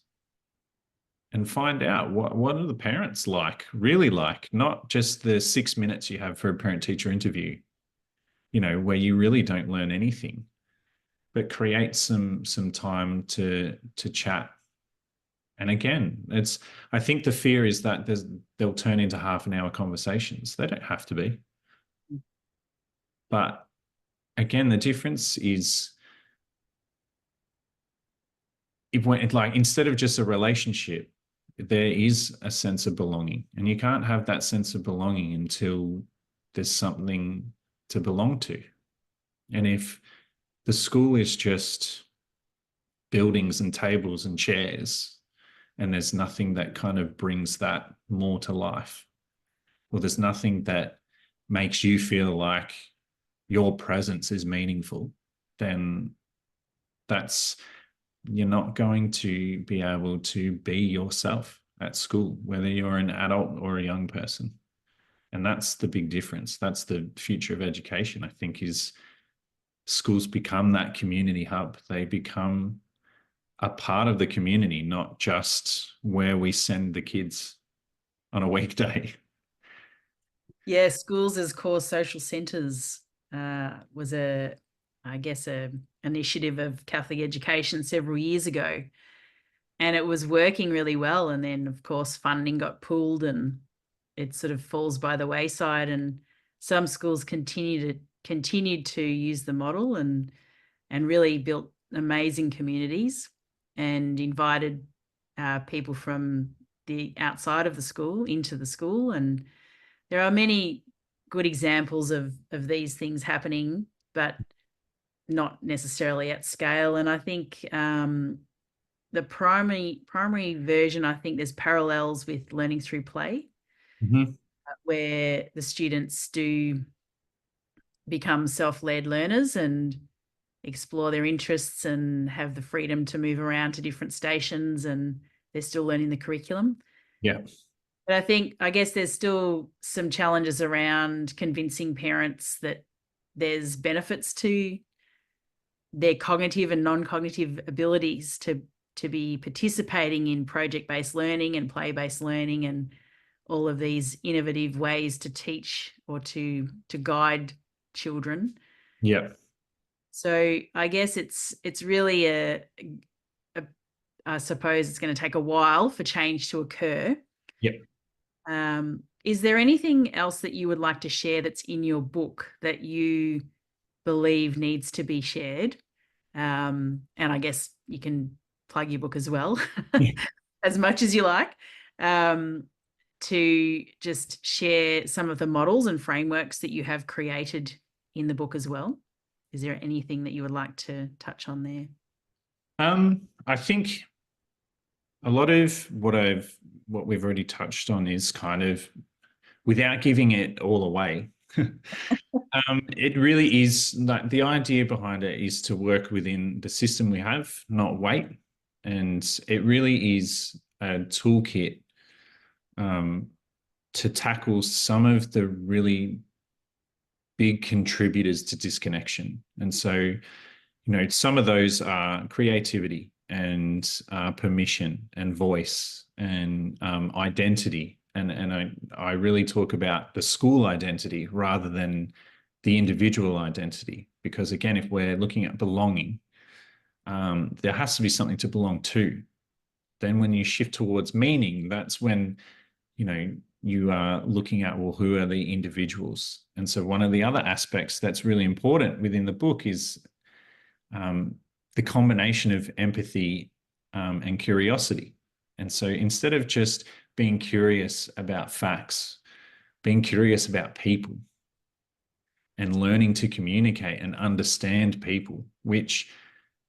and find out what are the parents really like, not just the 6 minutes you have for a parent-teacher interview, where you really don't learn anything, but create some time to chat. And again, I think the fear is that they'll turn into half an hour conversations. They don't have to be. But again, the difference is instead of just a relationship, there is a sense of belonging. And you can't have that sense of belonging until there's something to belong to. And if the school is just buildings and tables and chairs, and there's nothing that kind of brings that more to life, or there's nothing that makes you feel like your presence is meaningful, then you're not going to be able to be yourself. at school, whether you're an adult or a young person. And that's the big difference. That's the future of education, I think, is schools become that community hub. They become a part of the community, not just where we send the kids on a weekday. Yeah, schools as core social centres was I guess, a initiative of Catholic education several years ago, and it was working really well. And then, of course, funding got pulled, and it sort of falls by the wayside. And some schools continued to use the model and really built amazing communities and invited people from the outside of the school into the school. And there are many good examples of these things happening, but not necessarily at scale. And I think the primary version, I think there's parallels with learning through play, where the students do become self-led learners and explore their interests and have the freedom to move around to different stations, and they're still learning the curriculum. Yeah. But I guess there's still some challenges around convincing parents that there's benefits to their cognitive and non-cognitive abilities to be participating in project-based learning and play-based learning and all of these innovative ways to teach or to guide children. Yeah. So I guess it's really I suppose it's going to take a while for change to occur. Yeah. Is there anything else that you would like to share that's in your book that you believe needs to be shared? And I guess you can plug your book as well, Yeah. as much as you like, to just share some of the models and frameworks that you have created in the book as well. Is there anything that you would like to touch on there? I think a lot of what we've already touched on is kind of, without giving it all away. It really is like the idea behind it is to work within the system we have, not wait. And it really is a toolkit to tackle some of the really big contributors to disconnection. And so, some of those are creativity and permission and voice and identity. And I really talk about the school identity rather than the individual identity. Because again, if we're looking at belonging, there has to be something to belong to. Then when you shift towards meaning, that's when, you are looking at, well, who are the individuals? And so one of the other aspects that's really important within the book is the combination of empathy and curiosity. And so instead of just being curious about facts, being curious about people and learning to communicate and understand people, which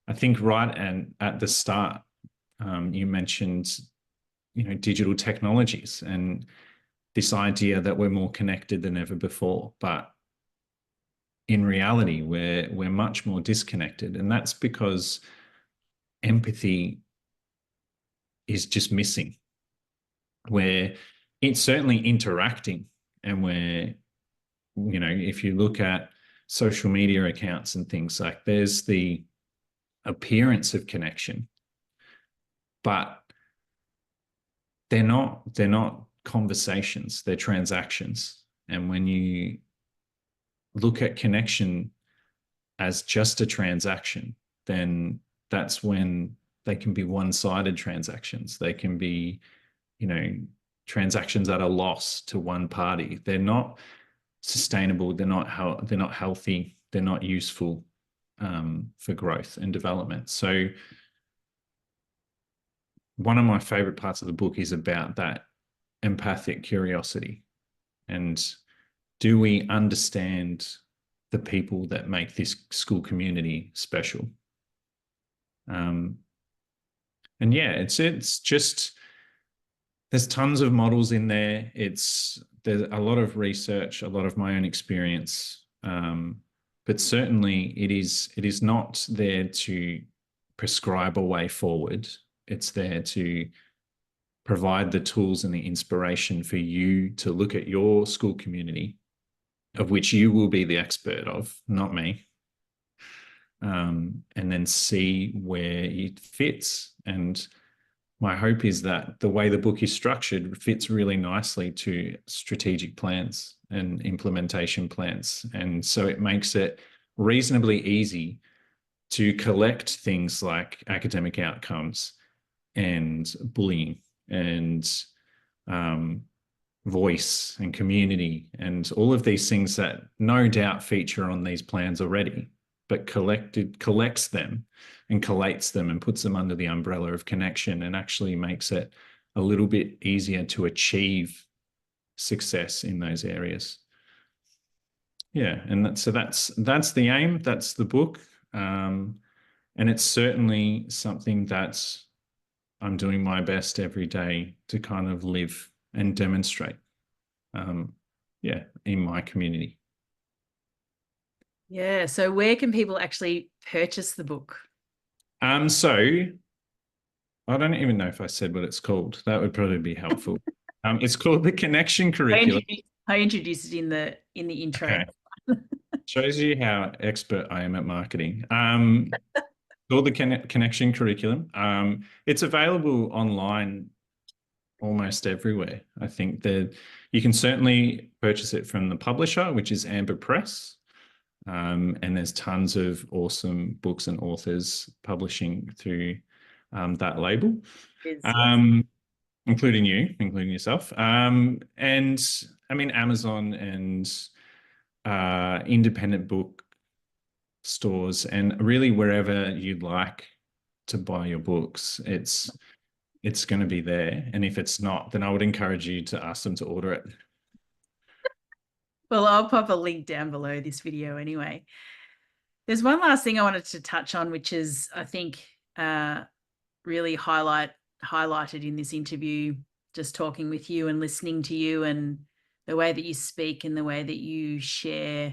I think right and at the start, you mentioned, digital technologies and this idea that we're more connected than ever before. But in reality, we're much more disconnected. And that's because empathy is just missing. It's certainly interacting, and if you look at social media accounts and things, like there's the appearance of connection, but they're not conversations, they're transactions. And when you look at connection as just a transaction, then that's when they can be one-sided transactions. They can be, transactions at a loss to one party. They're not sustainable. They're not healthy. They're not useful for growth and development. So one of my favorite parts of the book is about that empathic curiosity. And do we understand the people that make this school community special? And yeah, it's just, there's tons of models in there. There's a lot of research, a lot of my own experience, but certainly it is not there to prescribe a way forward. It's there to provide the tools and the inspiration for you to look at your school community, of which you will be the expert of, not me, and then see where it fits. And my hope is that the way the book is structured fits really nicely to strategic plans and implementation plans. And so it makes it reasonably easy to collect things like academic outcomes and bullying and voice and community and all of these things that no doubt feature on these plans already, but collects them and collates them and puts them under the umbrella of connection, and actually makes it a little bit easier to achieve success in those areas. Yeah, and that's the aim. That's the book, and it's certainly something that I'm doing my best every day to kind of live and demonstrate, in my community. Yeah. So where can people actually purchase the book? So I don't even know if I said what it's called. That would probably be helpful. It's called the Connection Curriculum. I introduced it in the intro. Okay. Shows you how expert I am at marketing. Called the Connection Curriculum. It's available online almost everywhere. I think that you can certainly purchase it from the publisher, which is Amber Press. And there's tons of awesome books and authors publishing through that label, including yourself. And I mean, Amazon and independent book stores, and really wherever you'd like to buy your books, it's going to be there. And if it's not, then I would encourage you to ask them to order it. Well, I'll pop a link down below this video anyway. There's one last thing I wanted to touch on, which is, I think, really highlighted in this interview, just talking with you and listening to you, and the way that you speak and the way that you share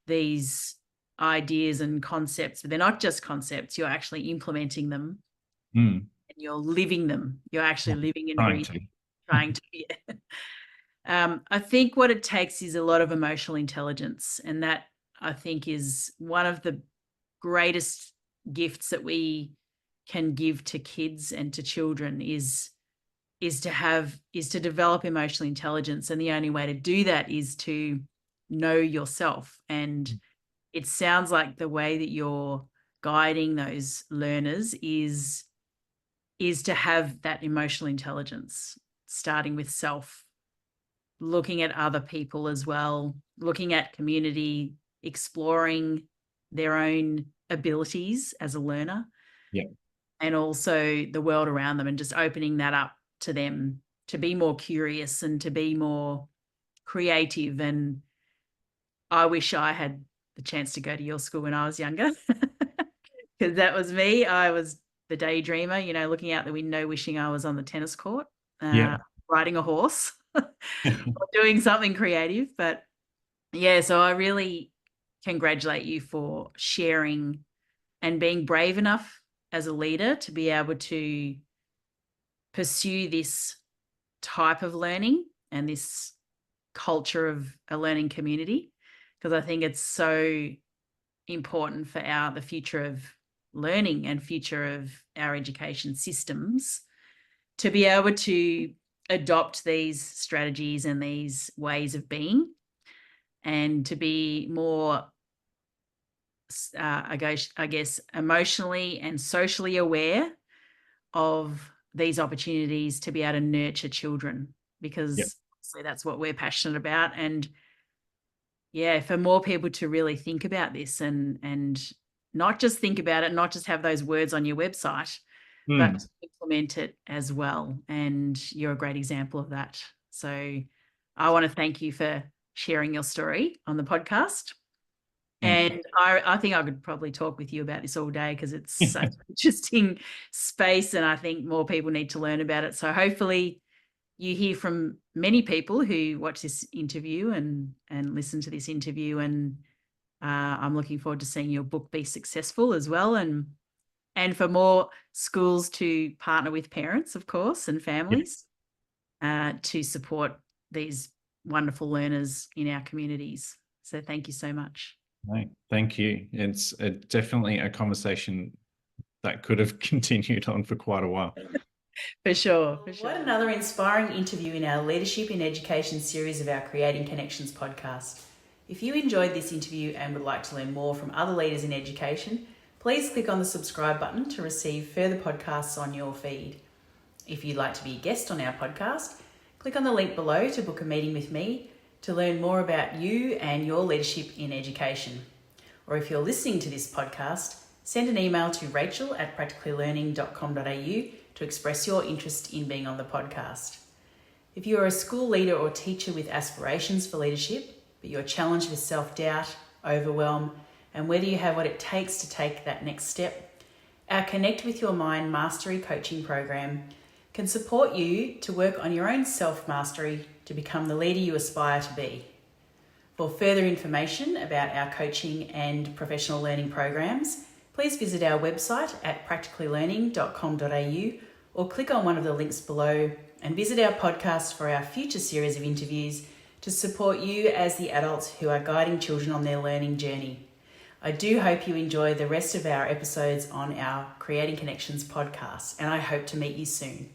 these ideas and concepts. But they're not just concepts, you're actually implementing them. And you're living them. You're actually living and breathing, trying to. Yeah. I think what it takes is a lot of emotional intelligence, and that, I think, is one of the greatest gifts that we can give to kids and to children is to develop emotional intelligence. And the only way to do that is to know yourself. And it sounds like the way that you're guiding those learners is to have that emotional intelligence, starting with self, looking at other people as well, looking at community, exploring their own abilities as a learner, and also the world around them, and just opening that up to them to be more curious and to be more creative. And I wish I had the chance to go to your school when I was younger, because that was me. I was the daydreamer, looking out the window, wishing I was on the tennis court, riding a horse or doing something creative. But yeah, so I really congratulate you for sharing and being brave enough as a leader to be able to pursue this type of learning and this culture of a learning community, because I think it's so important for the future of learning and future of our education systems to be able to adopt these strategies and these ways of being, and to be more, I guess, emotionally and socially aware of these opportunities to be able to nurture children, because that's what we're passionate about. And yeah, for more people to really think about this and not just think about it, not just have those words on your website, but to implement it as well. And you're a great example of that. So I want to thank you for sharing your story on the podcast. And I think I could probably talk with you about this all day, because it's such an interesting space, and I think more people need to learn about it. So hopefully you hear from many people who watch this interview and listen to this interview. And I'm looking forward to seeing your book be successful as well. And And for more schools to partner with parents, of course, and families to support these wonderful learners in our communities. So thank you so much. No, thank you. It's definitely a conversation that could have continued on for quite a while. For sure. What another inspiring interview in our Leadership in Education series of our Creating Connections podcast. If you enjoyed this interview and would like to learn more from other leaders in education, please click on the subscribe button to receive further podcasts on your feed. If you'd like to be a guest on our podcast, click on the link below to book a meeting with me to learn more about you and your leadership in education. Or if you're listening to this podcast, send an email to rachel@practicallylearning.com.au to express your interest in being on the podcast. If you are a school leader or teacher with aspirations for leadership, but you're challenged with self-doubt, overwhelm, and whether you have what it takes to take that next step, our Connect with Your Mind Mastery Coaching Program can support you to work on your own self-mastery to become the leader you aspire to be. For further information about our coaching and professional learning programs, please visit our website at practicallylearning.com.au or click on one of the links below and visit our podcast for our future series of interviews to support you as the adults who are guiding children on their learning journey. I do hope you enjoy the rest of our episodes on our Creating Connections podcast, and I hope to meet you soon.